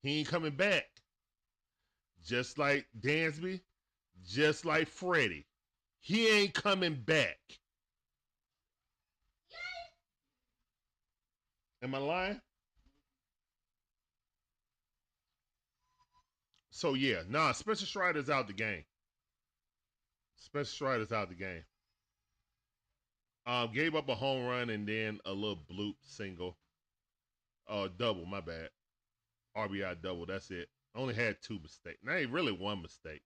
He ain't coming back. Just like Dansby. Just like Freddie. He ain't coming back. Am I lying? So, yeah. Nah, Spencer Strider's out the game. Spencer Strider's out the game. Gave up a home run and then a little bloop single. Double, my bad. RBI double, that's it. Only had 2 mistakes. Now, ain't really 1 mistake.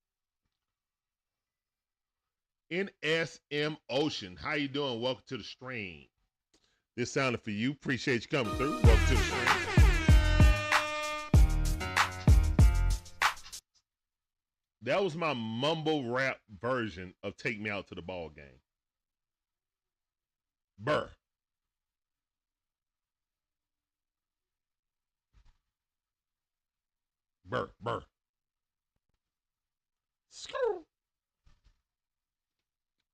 NSM Ocean, how you doing? Welcome to the stream. This sounded for you. Appreciate you coming through. Welcome to the stream. That was my mumble rap version of Take Me Out to the Ball Game. Burr. Burr. All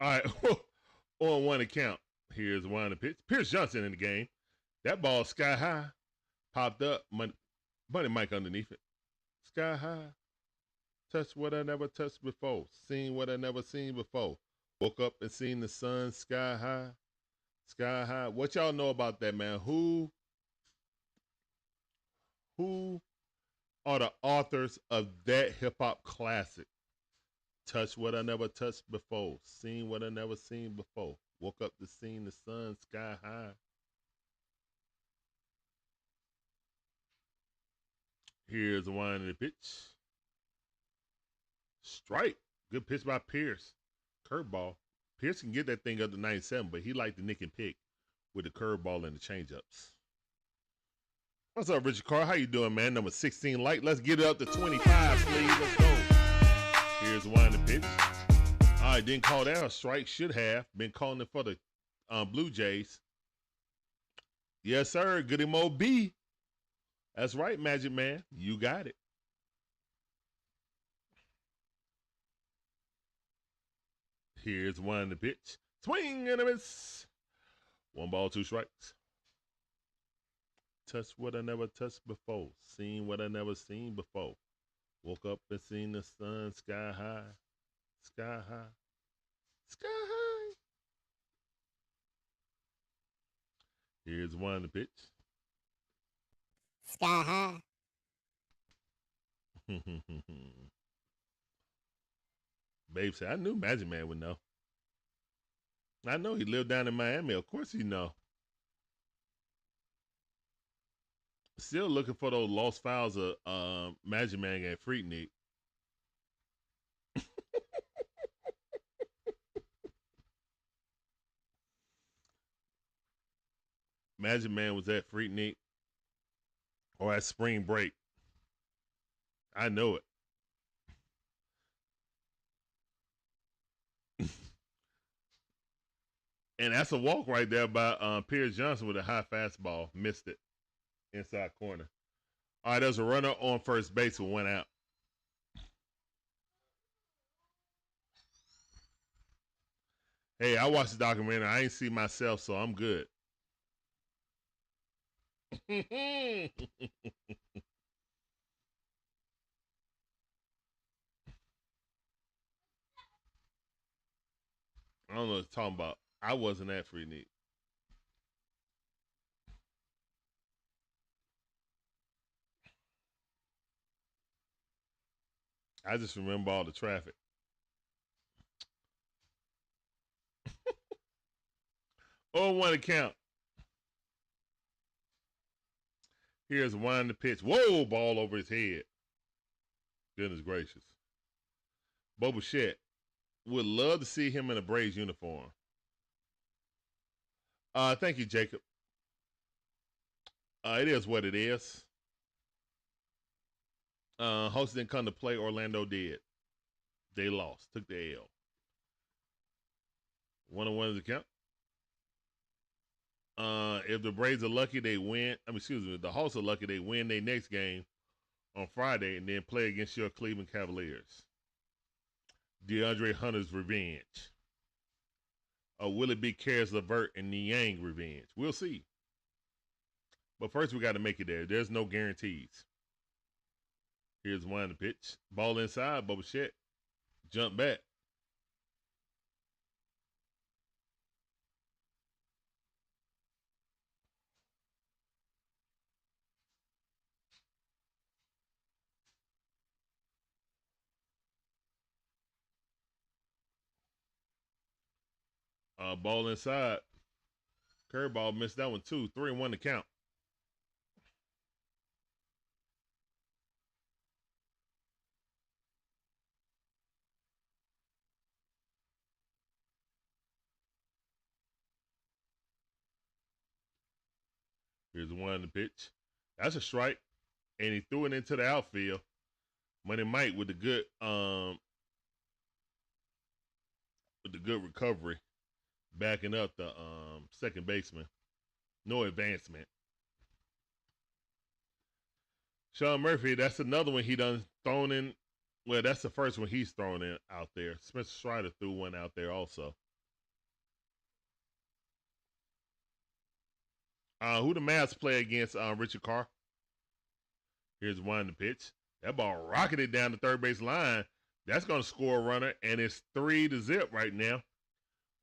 right. On 1 account. Here's 1 to pitch. Pierce Johnson in the game. That ball sky high. Popped up. Bunny Mike underneath it. Sky high. Touched what I never touched before. Seen what I never seen before. Woke up and seen the sun sky high. Sky high. What y'all know about that, man? Who are the authors of that hip-hop classic? Touched what I never touched before. Seen what I never seen before. Woke up to seen the sun sky high. Here's the 1 in the pitch. Strike. Good pitch by Pierce. Curveball. Pierce can get that thing up to 97, but he liked the nick and pick with the curveball and the changeups. What's up, Richard Carr? How you doing, man? Number 16 light. Let's get it up to 25, please. Let's go. Here's 1 in the pitch. All right, didn't call that a strike. Should have. Been calling it for the Blue Jays. Yes, sir. Good MLB. That's right, Magic Man. You got it. Here's 1 in the pitch. Swing and a miss. 1 ball, 2 strikes. Touched what I never touched before. Seen what I never seen before. Woke up and seen the sun sky high. Sky high. Sky high. Here's 1 in the pitch. Sky high. Babe said, I knew Magic Man would know. I know he lived down in Miami. Of course he know. Still looking for those lost files of Magic Man and Freaknik. Magic Man was at Freaknik or at spring break. I know it. And that's a walk right there by Pierce Johnson with a high fastball. Missed it. Inside corner. All right, there's a runner on first base with one out. Hey, I watched the documentary. I ain't see myself, so I'm good. I don't know what it's talking about. I wasn't at Freaknik. I just remember all the traffic. Oh, one account. Here's one the pitch. Whoa, ball over his head. Goodness gracious. Bo Bichette. Would love to see him in a Braves uniform. Thank you, Jacob. It is what it is. Host didn't come to play. Orlando did. They lost. Took the L. 1-1 is the count. If the Braves are lucky, they win. The Hawks are lucky, they win their next game on Friday and then play against your Cleveland Cavaliers. DeAndre Hunter's revenge. Will it be Karis LeVert and Niang revenge? We'll see. But first, we got to make it there. There's no guarantees. Here's one to pitch. Ball inside. Bo Bichette. Jump back. Ball inside. Curveball missed that one too. 3-1 to count. Here's one to pitch. That's a strike. And he threw it into the outfield. Money Mike with the good recovery. Backing up the second baseman. No advancement. Sean Murphy, that's another one he done thrown in. Well, that's the first one he's thrown in out there. Spencer Strider threw one out there also. Who the Mavs play against Richard Carr? Here's one to pitch. That ball rocketed down the third base line. That's going to score a runner, and it's 3-0 right now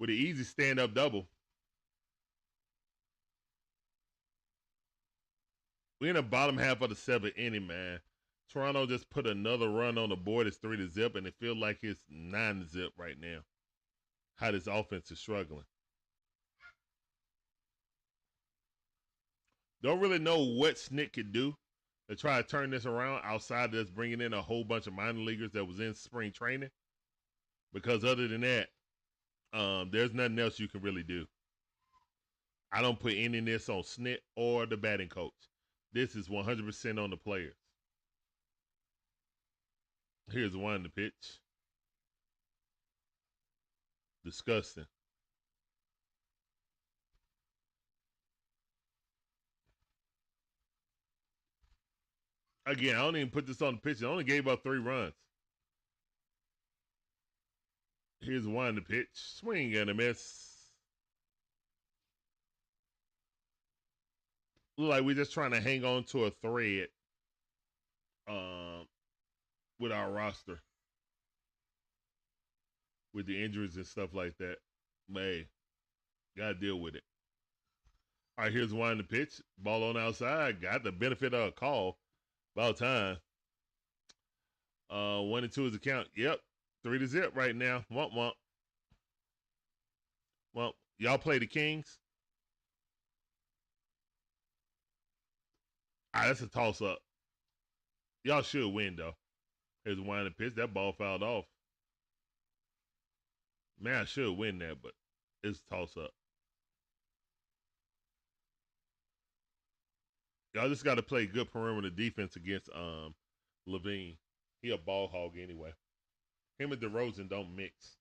with an easy stand-up double. We're in the bottom half of the seventh inning, man. Toronto just put another run on the board. It's 3-0, and it feels like it's 9-0 right now. How this offense is struggling. Don't really know what Snick could do to try to turn this around outside of just bringing in a whole bunch of minor leaguers that was in spring training. Because other than that, there's nothing else you can really do. I don't put any of this on Snick or the batting coach. This is 100% on the players. Here's one to pitch. Disgusting. Again, I don't even put this on the pitch. It only gave up 3 runs. Here's one to pitch. Swing and a miss. Look like we're just trying to hang on to a thread with our roster. With the injuries and stuff like that. But hey, gotta deal with it. All right, here's one to pitch. Ball on outside. Got the benefit of a call. About time. 1-2 is the count. Yep. 3-0 right now. Womp womp. Well, y'all play the Kings? That's a toss up. Y'all should win though. Here's one in the pitch. That ball fouled off. Man, I should win that, but it's a toss up. Y'all just got to play good perimeter defense against Levine. He a ball hog anyway. Him and DeRozan don't mix.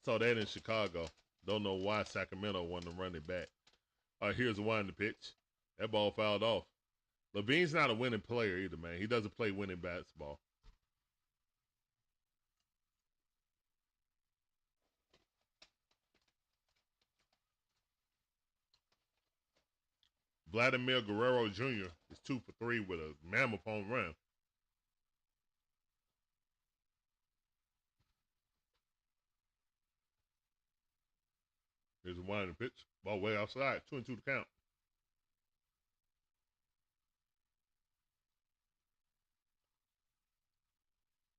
Saw that in Chicago. Don't know why Sacramento wanted to run it back. All right, here's the one in the pitch. That ball fouled off. Levine's not a winning player either, man. He doesn't play winning basketball. Vladimir Guerrero Jr. is 2 for 3 with a mammoth home run. Here's a one in the pitch. Ball way outside. 2-2 to count.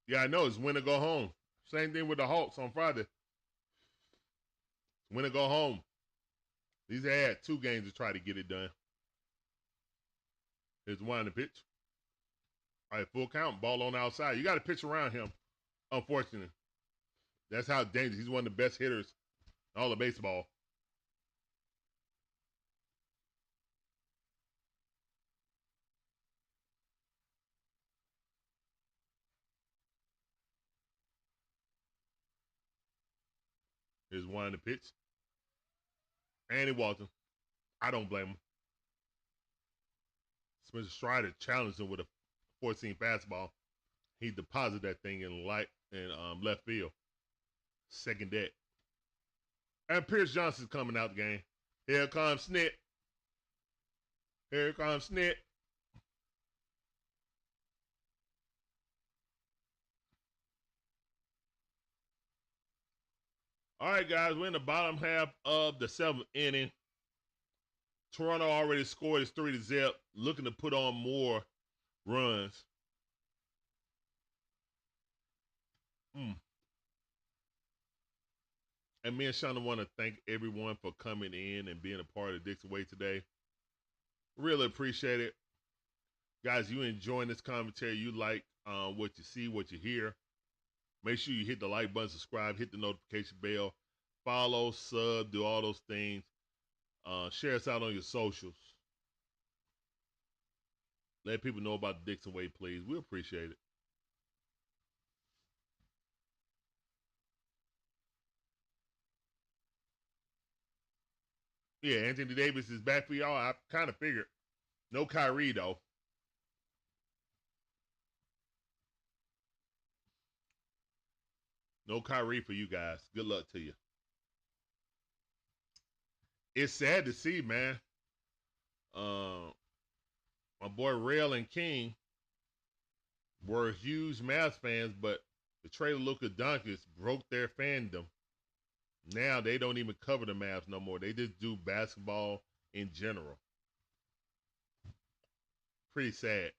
Yeah, I know. It's win or go home. Same thing with the Hawks on Friday. Win or go home. These had 2 games to try to get it done. Here's one in the pitch. All right, full count. Ball on the outside. You got to pitch around him, unfortunately. That's how dangerous. He's one of the best hitters in all of baseball. Here's one in the pitch. And he walked him. I don't blame him. Spencer Strider challenged him with a 14 fastball. He deposited that thing in left field. Second deck. And Pierce Johnson's coming out the game. Here comes Snit. Here comes Snit. All right, guys, we're in the bottom half of the 7th inning. Toronto already scored. It's 3-0. Looking to put on more runs. And me and Shauna want to thank everyone for coming in and being a part of DIXON WAY today. Really appreciate it. Guys, you enjoying this commentary. You like what you see, what you hear. Make sure you hit the like button, subscribe, hit the notification bell, follow, sub, do all those things. Share us out on your socials. Let people know about the DIXON WAY, please. We appreciate it. Yeah, Anthony Davis is back for y'all. I kind of figured. No Kyrie, though. No Kyrie for you guys. Good luck to you. It's sad to see, man. My boy Rail and King were huge Mavs fans, but the trade of Luka Doncic broke their fandom. Now they don't even cover the Mavs no more. They just do basketball in general. Pretty sad.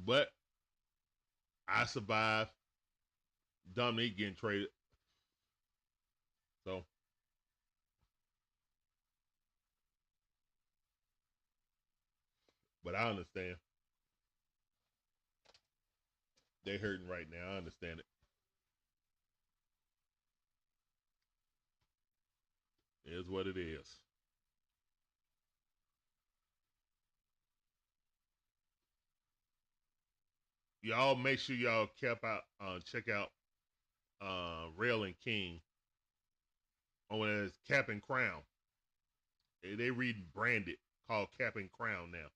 But I survived Dominique getting traded. So but I understand. They hurting right now. I understand it. It is what it is. Y'all make sure y'all check out Rail and King on his Cap and Crown. They read branded called Cap and Crown now.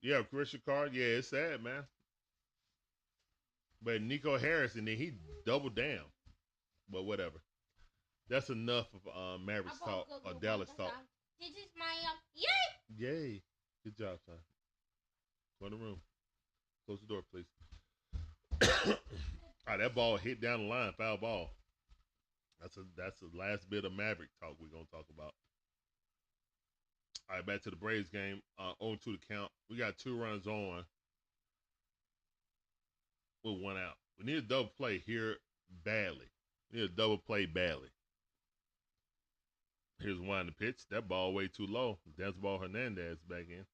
Yeah, Christian Card. Yeah, it's sad, man. But Nico Harris, and then he doubled down. But whatever. That's enough of Mavericks talk or Dallas talk. This is my yay! Yay. Good job, son. Go in the room. Close the door, please. All right, that ball hit down the line, foul ball. That's the last bit of Maverick talk we're gonna talk about. All right, back to the Braves game. On to the count. We got 2 runs on with 1 out. We need a double play here badly. We need a double play badly. Here's one to pitch. That ball way too low. That's ball Hernandez back in.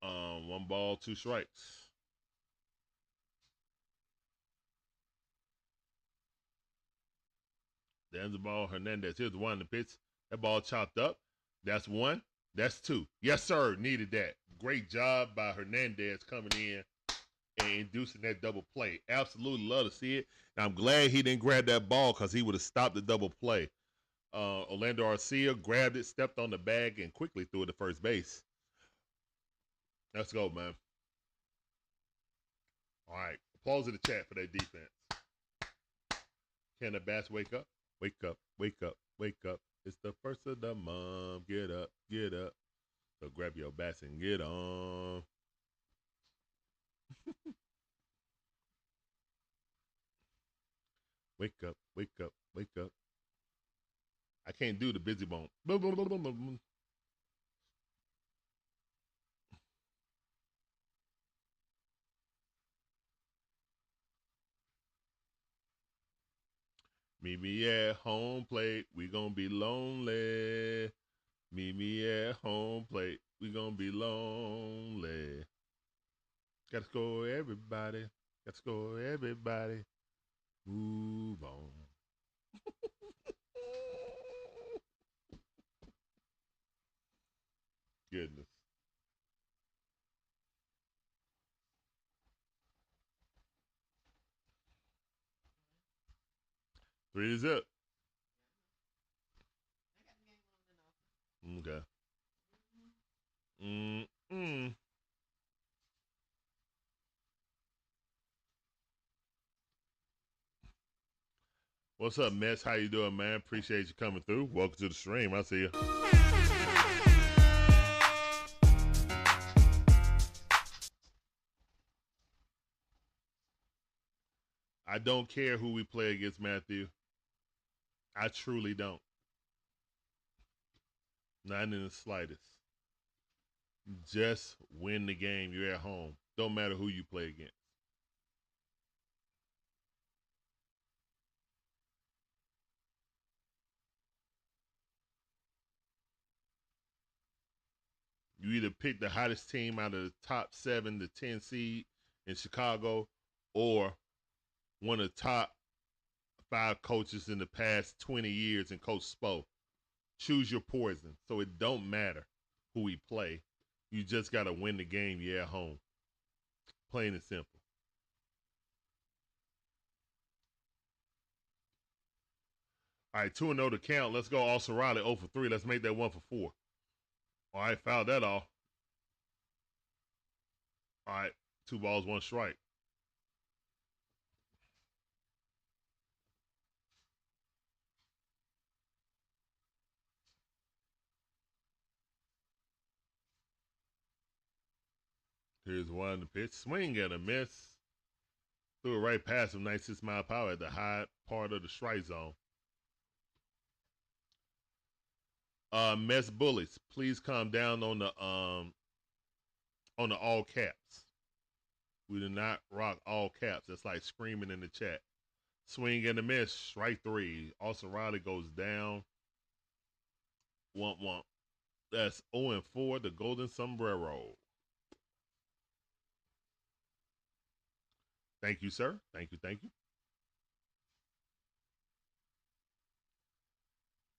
1 ball, 2 strikes. There's the ball Hernandez. Here's 1 to pitch. That ball chopped up. That's 1. That's 2. Yes, sir. Needed that. Great job by Hernandez coming in and inducing that double play. Absolutely love to see it. And I'm glad he didn't grab that ball because he would have stopped the double play. Orlando Arcia grabbed it, stepped on the bag, and quickly threw it to first base. Let's go, man. All right. Applause in the chat for that defense. Can the bats wake up? Wake up, wake up, wake up. It's the first of the month. Get up, get up. So grab your bats and get on. Wake up, wake up, wake up. I can't do the busy bone. Meet me at home plate. We gonna be lonely. Meet me at home plate. We gonna be lonely. Gotta score everybody. Gotta score everybody. Move on. Goodness. Three is it. Okay. What's up, Mess? How you doing, man? Appreciate you coming through. Welcome to the stream. I see you. I don't care who we play against, Matthew. I truly don't. Not in the slightest. Just win the game. You're at home. Don't matter who you play against. You either pick the hottest team out of the top 7 to 10 seed in Chicago, or one of the top 5 coaches in the past 20 years in Coach Spo. Choose your poison. So it don't matter who we play. You just got to win the game. You're at home. Plain and simple. All right, 2-0 to count. Let's go. Olson Riley 0 for 3. Let's make that 1 for 4. All right, fouled that off. All right, 2 balls, 1 strike. Here's 1 to pitch. Swing and a miss. Threw it right past him. 96 mile power at the high part of the strike zone. Mess Bullies, please calm down on the all caps. We do not rock all caps. That's like screaming in the chat. Swing and a miss. Strike 3. Olson Riley goes down. 1-1. That's 0-4. The Golden Sombrero. Thank you, sir. Thank you. Thank you.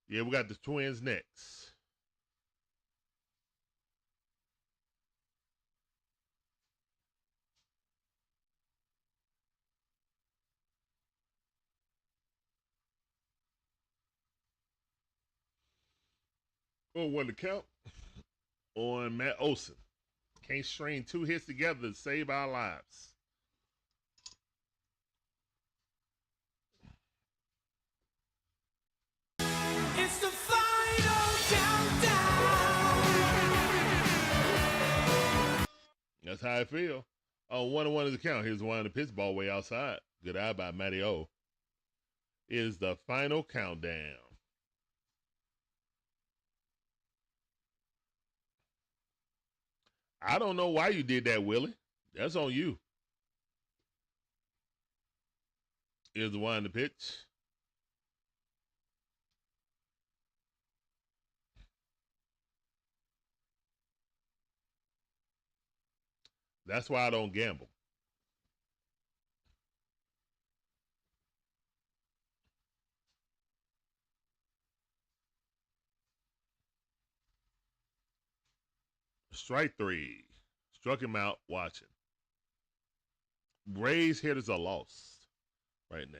Yeah, we got the Twins next. Oh, 1 to count on Matt Olson. Can't string 2 hits together to save our lives. It's the final countdown. That's how I feel. 1-1 is the count. Here's 1 to pitch, ball way outside. Good eye by Matty O. Is the final countdown. I don't know why you did that, Willie. That's on you. Here's the one in the pitch. That's why I don't gamble. Strike three. Struck him out watching. Braves hitters are lost right now.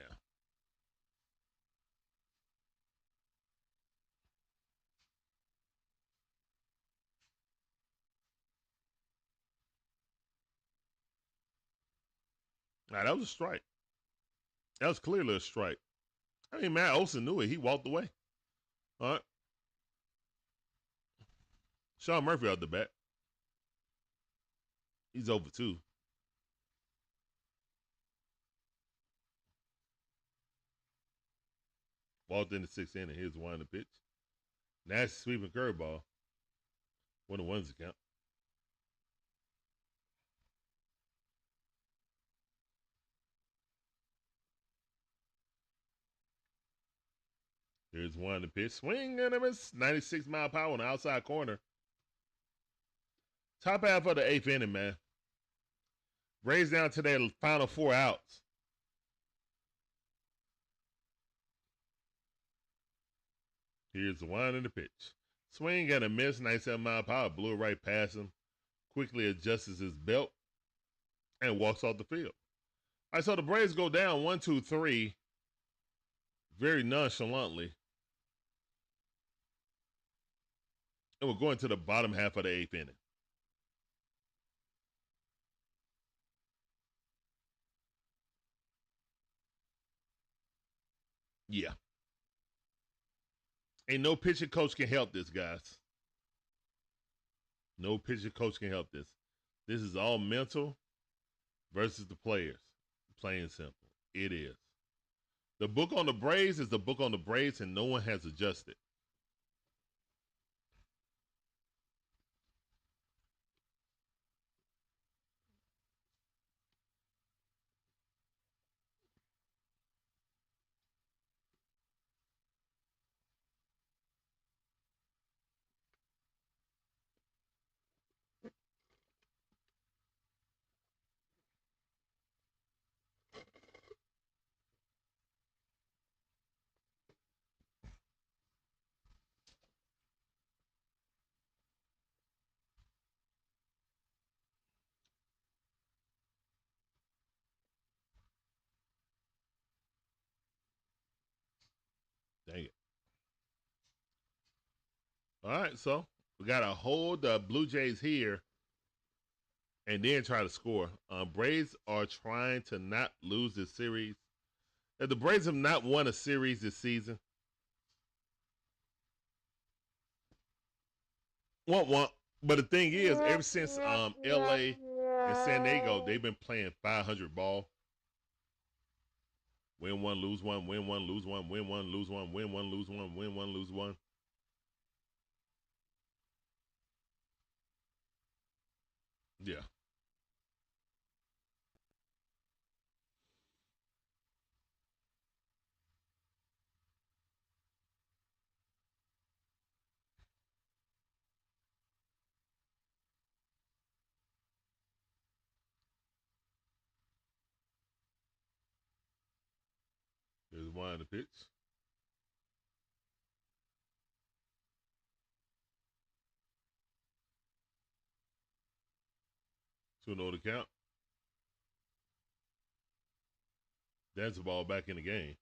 Now, that was a strike. That was clearly a strike. I mean, Matt Olson knew it. He walked away. All right. Sean Murphy out the bat. He's over 2. Walked in the 6th inning. Here's one in the pitch. Nasty sweeping curveball. 1-1's the count. Here's one in the pitch. Swing and a miss. 96 mile power on the outside corner. Top half of the 8th inning, man. Braves down to their final 4 outs. Here's the one in the pitch. Swing and a miss. 97 mile power. Blew it right past him. Quickly adjusts his belt and walks off the field. All right, so the Braves go down 1-2-3 very nonchalantly. And we're going to the bottom half of the 8th inning. Yeah. Ain't no pitching coach can help this, guys. No pitching coach can help this. This is all mental versus the players. Plain and simple. It is. The book on the Braves is the book on the Braves, and no one has adjusted. Dang it. All right, so we got to hold the Blue Jays here and then try to score. Braves are trying to not lose this series. If the Braves have not won a series this season, want. But the thing is, ever since LA and San Diego, they've been playing 500 ball. Win one, lose one, win one, lose one, win one, lose one, win one, lose one, win one, lose one. Yeah. There's one in the pitch. 2-0 to count. That's the ball back in the game.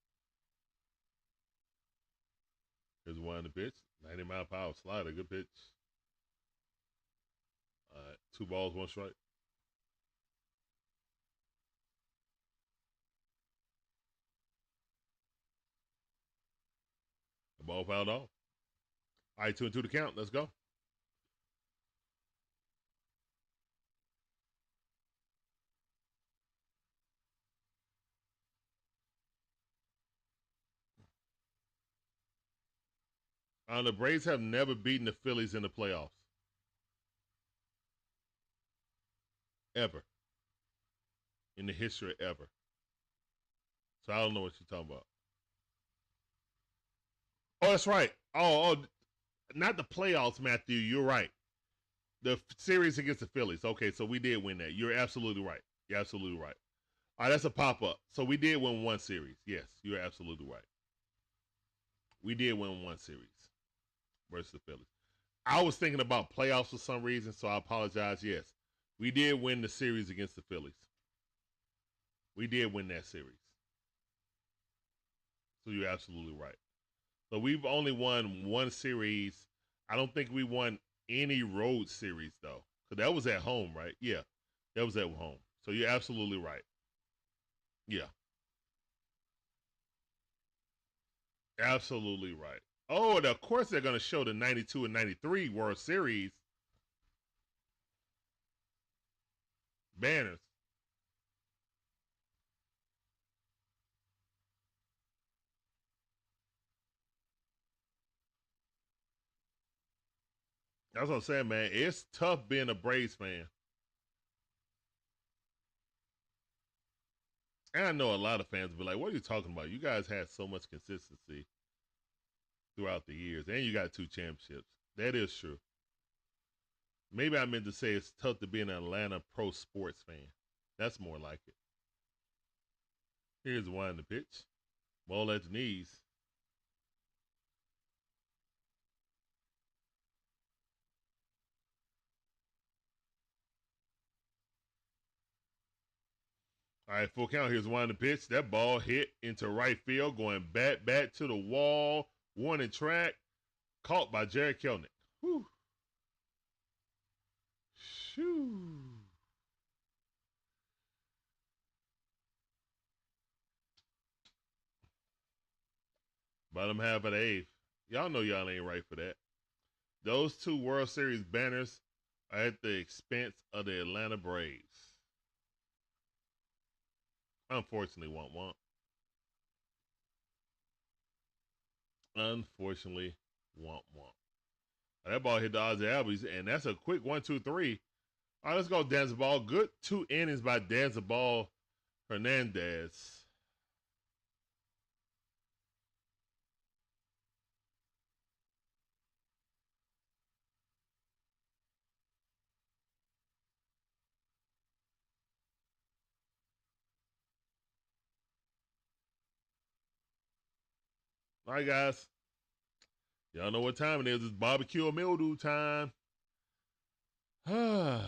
Here's one in the pitch. 90 mile per hour slider. Good pitch. All right. 2 balls, 1 strike. The ball fouled off. All right, 2-2 to count. Let's go. The Braves have never beaten the Phillies in the playoffs. ever in the history of ever. So I don't know what you're talking about. Oh, that's right. Oh, not the playoffs, Matthew. You're right. The series against the Phillies. Okay, so we did win that. You're absolutely right. You're absolutely right. All right, that's a pop up. So we did win one series. Yes, you're absolutely right. We did win one series versus the Phillies. I was thinking about playoffs for some reason, so I apologize. Yes, we did win the series against the Phillies. We did win that series. So you're absolutely right. So we've only won one series. I don't think we won any road series, though. Because that was at home, right? Yeah, that was at home. So you're absolutely right. Yeah. Absolutely right. Oh, and of course they're going to show the 92 and 93 World Series banners. That's what I'm saying, man. It's tough being a Braves fan. And I know a lot of fans will be like, what are you talking about? You guys had so much consistency throughout the years, and you got 2 championships. That is true. Maybe I meant to say it's tough to be an Atlanta pro sports fan. That's more like it. Here's one the pitch. Ball at the knees. All right, full count. Here's one the pitch. That ball hit into right field, going back to the wall. Warning track. Caught by Jared Kelnick. Whew. Shoo. Bottom half of the 8th. Y'all know y'all ain't right for that. Those 2 World Series banners are at the expense of the Atlanta Braves. Unfortunately, won't. Unfortunately, won't. That ball hit the Ozzy Albies, and that's a quick 1-2-3. All right, let's go, Danzabal. Good 2 innings by Danzabal Hernandez. All right, guys. Y'all know what time it is. It's barbecue or mildew time. Dang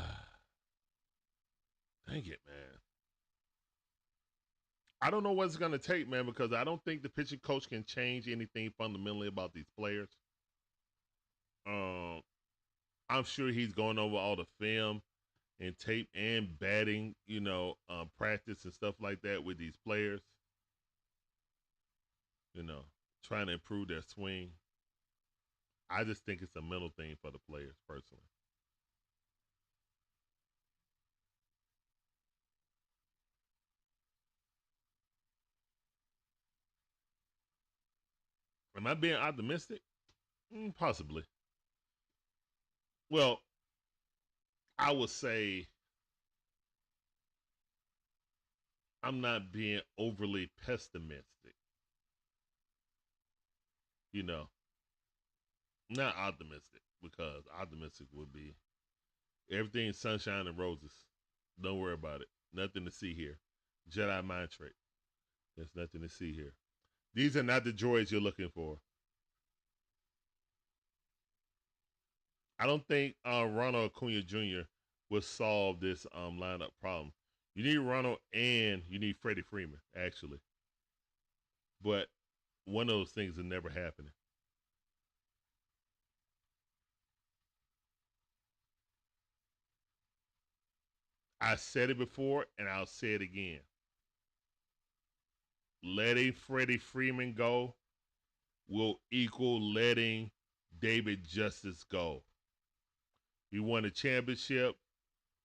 it, man. I don't know what it's going to take, man, because I don't think the pitching coach can change anything fundamentally about these players. I'm sure he's going over all the film and tape and batting, practice and stuff like that with these players. Trying to improve their swing. I just think it's a mental thing for the players, personally. Am I being optimistic? Possibly. Well, I would say I'm not being overly pessimistic. Not optimistic, because optimistic would be everything's sunshine and roses. Don't worry about it. Nothing to see here. Jedi mind trick. There's nothing to see here. These are not the droids you're looking for. I don't think Ronald Acuna Jr. will solve this lineup problem. You need Ronald and you need Freddie Freeman, actually. But one of those things is never happening. I said it before and I'll say it again. Letting Freddie Freeman go will equal letting David Justice go. We won a championship,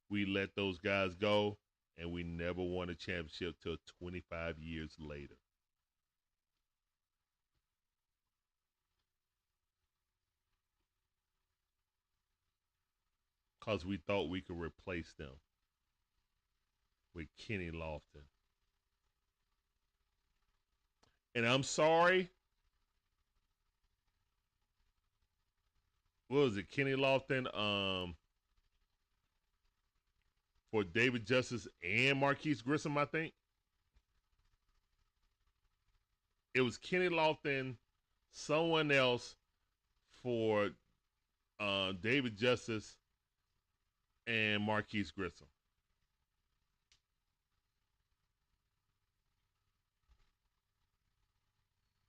we let those guys go, and we never won a championship till 25 years later. Because we thought we could replace them. with Kenny Lofton. And I'm sorry. What was it? Kenny Lofton for David Justice and Marquise Grissom, I think. It was Kenny Lofton, someone else for David Justice and Marquise Grissom.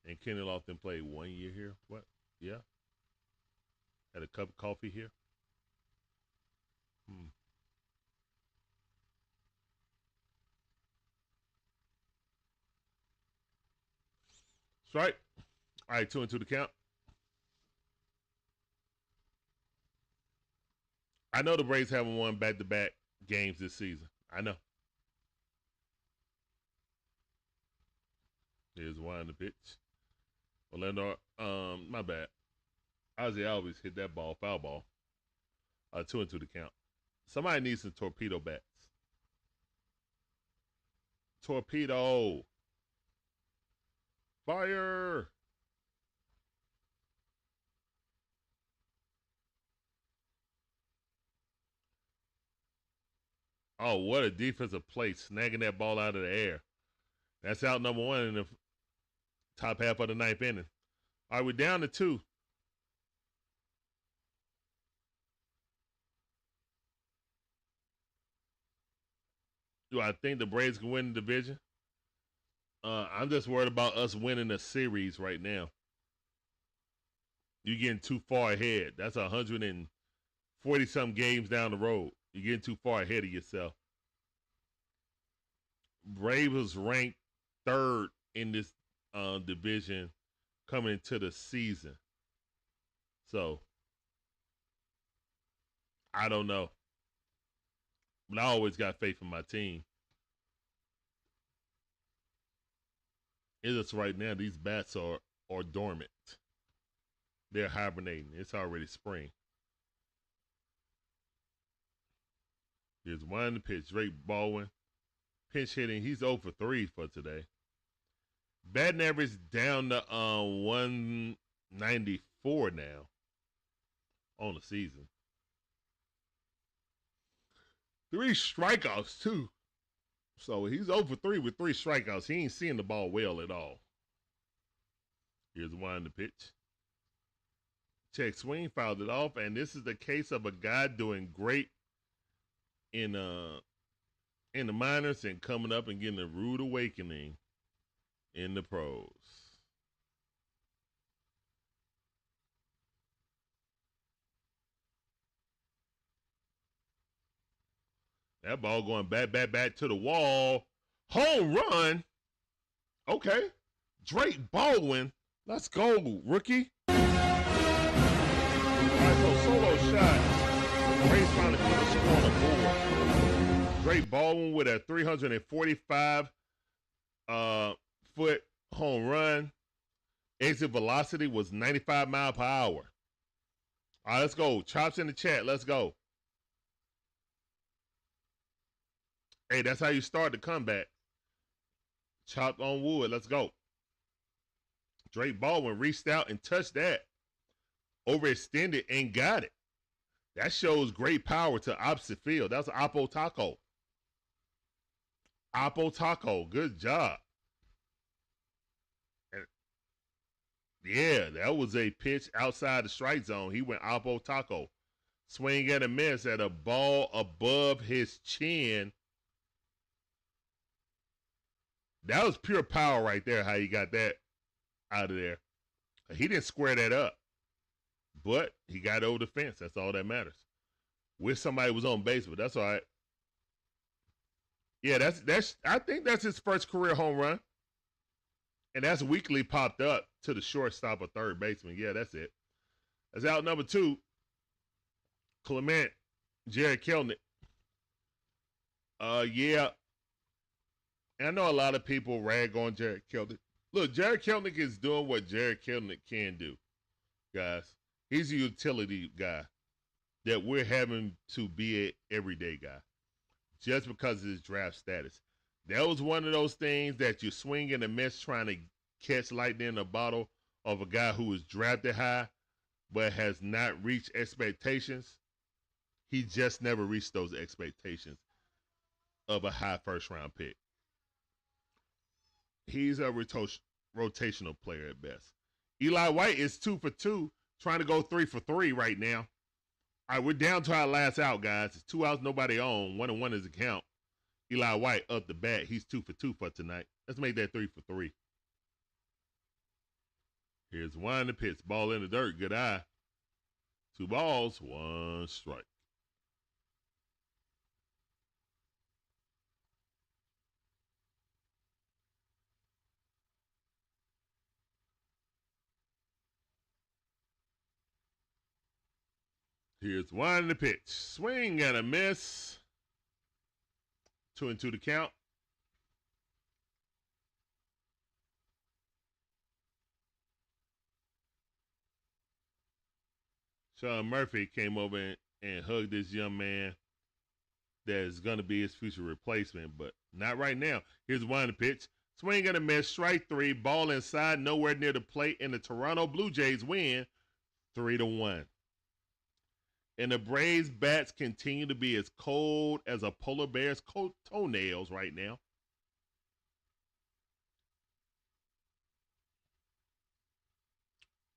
And Kenny Lofton played 1 year here. What? Yeah. Had a cup of coffee here. That's right. All right, 2-2 the count. I know the Braves haven't won back-to-back games this season. I know. Here's one the pitch. Orlando, my bad. Ozzy Alves hit that ball, foul ball. 2-2 the count. Somebody needs some torpedo bats. Torpedo. Fire. Oh, what a defensive play, snagging that ball out of the air. That's out number one in the top half of the ninth inning. All right, we're down to 2. Do I think the Braves can win the division? I'm just worried about us winning the series right now. You're getting too far ahead. That's 140-something games down the road. You're getting too far ahead of yourself. Braves was ranked 3rd in this division coming into the season. So, I don't know. But I always got faith in my team. It's just right now, these bats are dormant. They're hibernating. It's already spring. Here's one to pitch. Drake Baldwin. Pinch hitting. He's 0 for 3 for today. Batting average down to 194 now on the season. 3 strikeouts, too. So he's 0 for 3 with 3 strikeouts. He ain't seeing the ball well at all. Here's one to pitch. Check swing, fouled it off. And this is the case of a guy doing great in the minors and coming up and getting a rude awakening in the pros. That ball going back to the wall. Home run. Okay. Drake Baldwin. Let's go, rookie. All right, so solo shot. Braves finally put a score on the board. Drake Baldwin with a 345 foot home run. Exit velocity was 95 miles per hour. All right, let's go. Chops in the chat. Let's go. Hey, that's how you start the comeback. Chopped on wood. Let's go. Drake Baldwin reached out and touched that. Overextended and got it. That shows great power to opposite field. That's Oppo Taco. Oppo Taco. Good job. And yeah, that was a pitch outside the strike zone. He went Oppo Taco. Swing and a miss at a ball above his chin. That was pure power right there, how he got that out of there. He didn't square that up, but he got over the fence. That's all that matters. Wish somebody was on base, but that's all right. Yeah, that's. I think that's his first career home run, and that's weakly popped up to the shortstop or third baseman. Yeah, that's it. That's out number 2. Clement, Jared Kelnick. Yeah. And I know a lot of people rag on Jared Kelnick. Look, Jared Kelnick is doing what Jared Kelnick can do, guys. He's a utility guy that we're having to be an everyday guy. just because of his draft status. That was one of those things that you swing and a miss trying to catch lightning in a bottle of a guy who was drafted high but has not reached expectations. He just never reached those expectations of a high first-round pick. He's a rotational player at best. Eli White is 2 for 2, trying to go 3 for 3 right now. All right, we're down to our last out, guys. It's 2 outs, nobody on. 1-1 is the count. Eli White up the bat. He's 2 for 2 for tonight. Let's make that 3 for 3. Here's one to pitch. Ball in the dirt. Good eye. 2 balls, 1 strike. Here's one to pitch. Swing and a miss. 2-2 to count. Sean Murphy came over and hugged this young man that is going to be his future replacement, but not right now. Here's one to pitch. Swing and a miss. Strike 3. Ball inside, nowhere near the plate, and the Toronto Blue Jays win 3-1. And the Braves' bats continue to be as cold as a polar bear's toenails right now.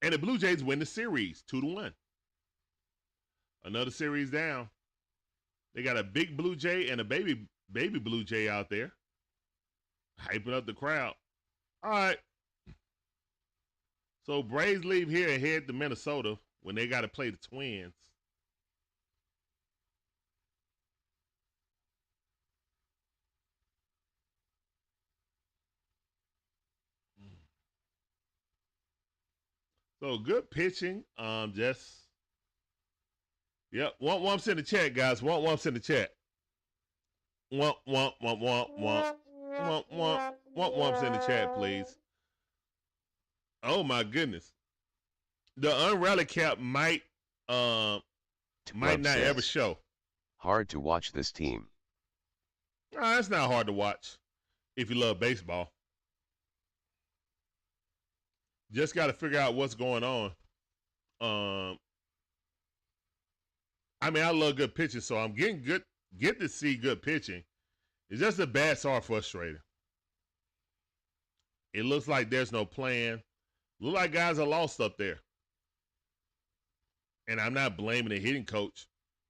And the Blue Jays win the series 2-1. Another series down. They got a big Blue Jay and a baby Blue Jay out there, hyping up the crowd. All right. So Braves leave here and head to Minnesota when they got to play the Twins. So good pitching. Yep. Womps in the chat, guys. Womps in the chat. Womp womps in the chat, please. Oh my goodness. The unrally cap might not ever show. Hard to watch this team. No, it's not hard to watch if you love baseball. Just got to figure out what's going on. I mean, I love good pitching, so I'm get to see good pitching. It's just the bats are frustrating. It looks like there's no plan. Look like guys are lost up there. And I'm not blaming the hitting coach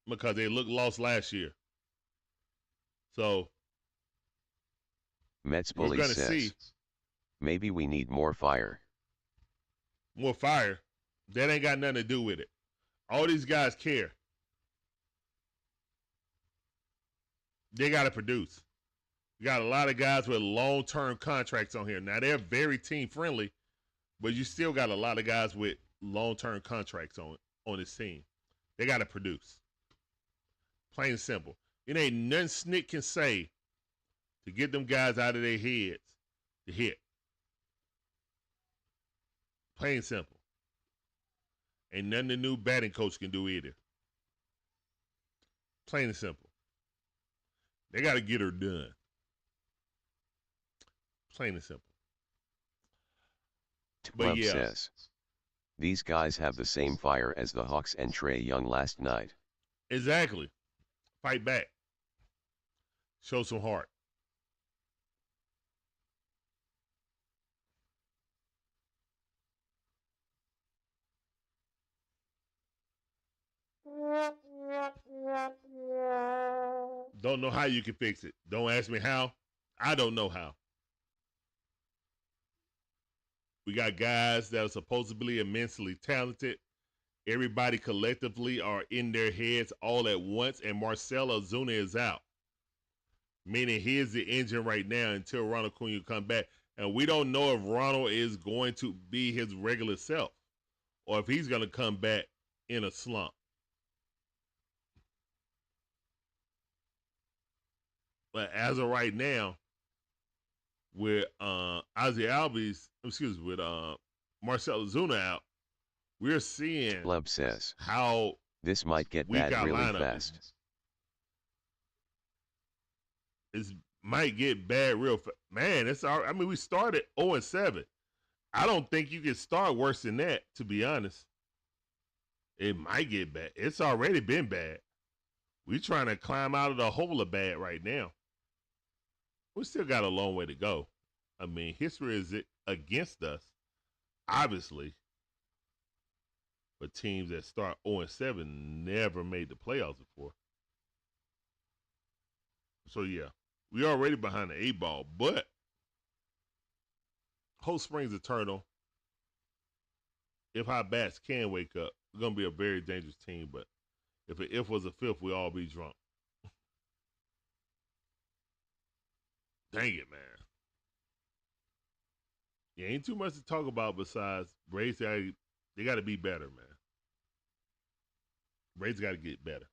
because they looked lost last year. So Mets we're bully going to says, see maybe we need more fire. more fire. That ain't got nothing to do with it. All these guys care. They got to produce. You got a lot of guys with long-term contracts on here. Now, they're very team-friendly, but you still got a lot of guys with long-term contracts on this team. They got to produce. Plain and simple. It ain't nothing Snick can say to get them guys out of their heads to hit. Plain and simple. Ain't nothing the new batting coach can do either. Plain and simple. They got to get her done. Plain and simple. Club says, these guys have the same fire as the Hawks and Trae Young last night. Exactly. Fight back. Show some heart. Don't know how you can fix it. Don't ask me how. I don't know how. We got guys that are supposedly immensely talented. Everybody collectively are in their heads all at once, and Marcel Ozuna is out. Meaning he is the engine right now until Ronald Acuna come back. And we don't know if Ronald is going to be his regular self or if he's going to come back in a slump. But as of right now, with Ozzy Albies, with Marcel Ozuna out, we're seeing Club says, how this might get weak bad our really lineup fast. is. It might get bad real fast. Man, it's our, I mean, we started 0-7. I don't think you can start worse than that, to be honest. It might get bad. It's already been bad. We trying to climb out of the hole of bad right now. We still got a long way to go. I mean, history is against us, obviously. But teams that start 0-7 never made the playoffs before. So yeah, we already behind the 8 ball, but whole spring's eternal. If our bats can wake up, we're gonna be a very dangerous team. But if an if was a fifth, we all be drunk. Dang it, man. Yeah, ain't too much to talk about besides Braves. They got to be better, man. Braves got to get better.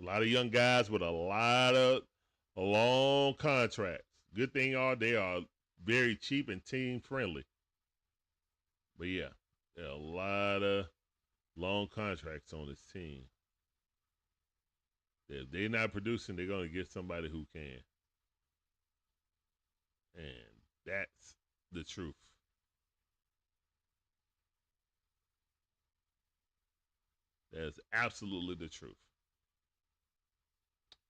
A lot of young guys with a lot of long contracts. Good thing they are very cheap and team friendly. But yeah, there are a lot of long contracts on this team. If they're not producing, they're going to get somebody who can. And that's the truth. That's absolutely the truth.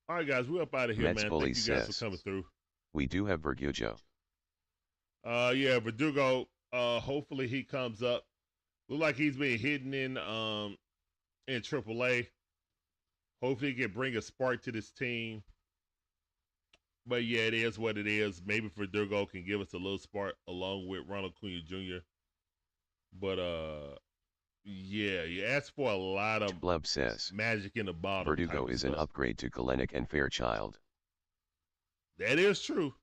All right, guys, we're up out of here, Mets man. Bully Thank you guys says, for coming through. We do have Verdugo. Yeah, Verdugo, hopefully he comes up. Look like he's been hitting in AAA. Hopefully he can bring a spark to this team. But yeah, it is what it is. Maybe Verdugo can give us a little spark along with Ronald Acuna Jr. But yeah, you asked for a lot of Blub says, magic in the bottle. Verdugo is an upgrade to Kalenic and Fairchild. That is true.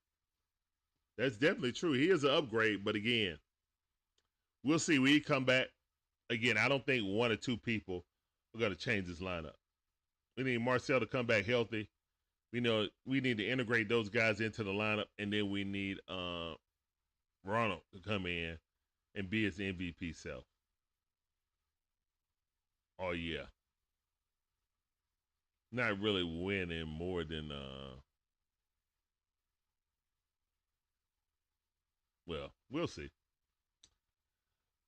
That's definitely true. He is an upgrade, but again, we'll see when he come back. Again, I don't think one or two people are going to change this lineup. We need Marcel to come back healthy. We know we need to integrate those guys into the lineup, and then we need Ronald to come in and be his MVP self. Oh yeah, not really winning more than well, we'll see.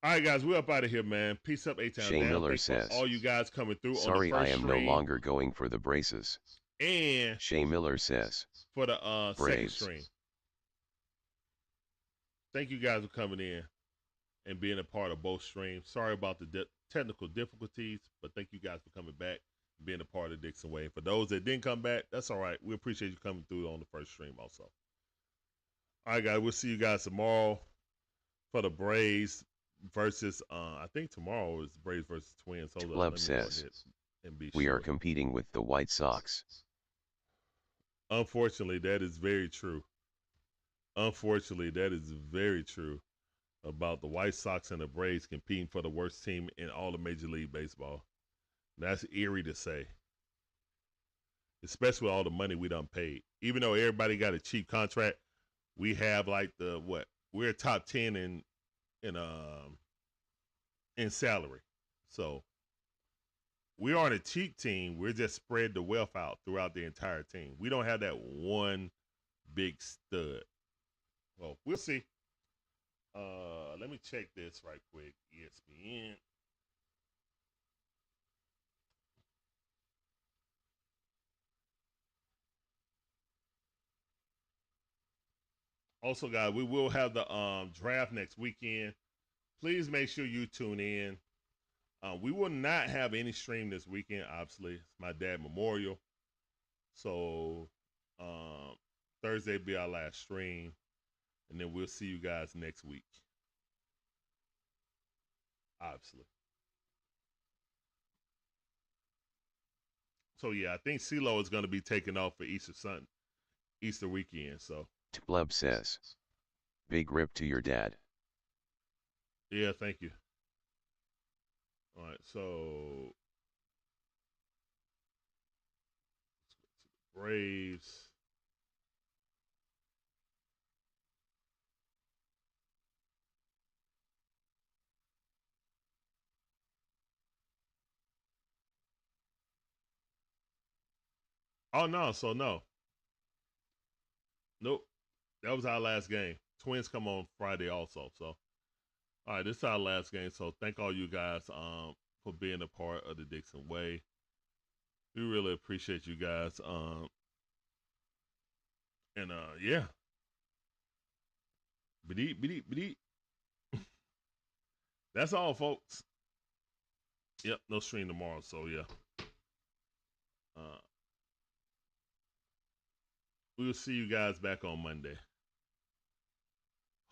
All right, guys, we're up out of here, man. Peace up, A-Town. Shane Miller says, all you guys coming through. Sorry, on the I first am no stream. longer going for the braces. And Shane Miller says, for the second Braves. stream. Thank you guys for coming in and being a part of both streams. Sorry about the technical difficulties, but thank you guys for coming back and being a part of DIXON WAY. For those that didn't come back, that's all right. We appreciate you coming through on the first stream also. All right, guys, we'll see you guys tomorrow for the Braves versus, I think tomorrow is Braves versus Twins. Hold Blub says, we are competing with the White Sox. Unfortunately, that is very true. Unfortunately, that is very true about the White Sox and the Braves competing for the worst team in all of Major League Baseball. That's eerie to say, especially with all the money we done paid. Even though everybody got a cheap contract, we have like we're top 10 in salary. So we aren't a cheap team. We're just spread the wealth out throughout the entire team. We don't have that one big stud. Well, we'll see. Let me check this right quick. ESPN. Also, guys, we will have the draft next weekend. Please make sure you tune in. We will not have any stream this weekend, obviously. It's my dad's memorial. So Thursday will be our last stream. And then we'll see you guys next week. Obviously. So yeah, I think CeeLo is going to be taking off for Easter weekend. So Blub says, big rip to your dad. yeah, thank you. All right, so let's go to the Braves. Oh no, so no. Nope. That was our last game. Twins come on Friday also. So, all right, this is our last game. So, thank all you guys for being a part of the DIXON Way. We really appreciate you guys. Yeah. Bedeep. That's all, folks. Yep, no stream tomorrow. So, yeah. We'll see you guys back on Monday.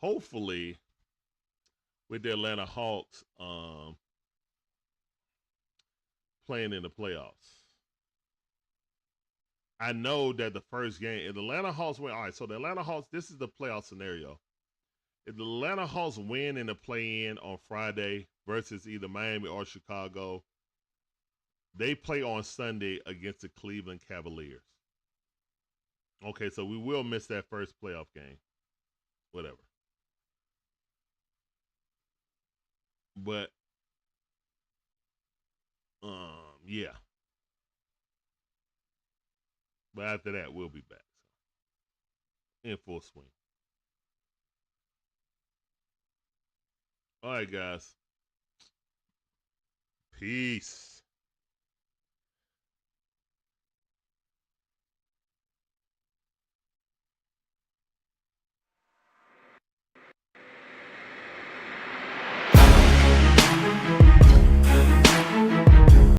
Hopefully, with the Atlanta Hawks playing in the playoffs. I know that the first game, if the Atlanta Hawks win, all right, so the Atlanta Hawks, this is the playoff scenario. If the Atlanta Hawks win in the play-in on Friday versus either Miami or Chicago, they play on Sunday against the Cleveland Cavaliers. Okay, so we will miss that first playoff game. Whatever. But, yeah. But after that, we'll be back. So, in full swing. All right, guys. Peace.